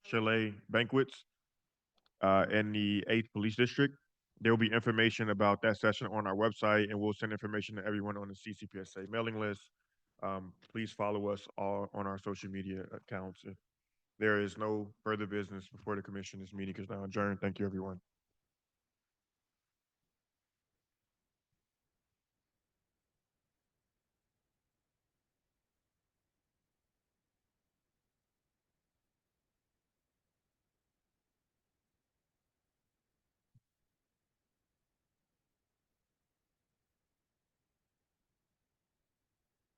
Chalet Banquets in the 8th Police District. There will be information about that session on our website, and we'll send information to everyone on the CCPSA mailing list. Please follow us all on our social media accounts. If there is no further business before the commission, this meeting is now adjourned. Thank you, everyone.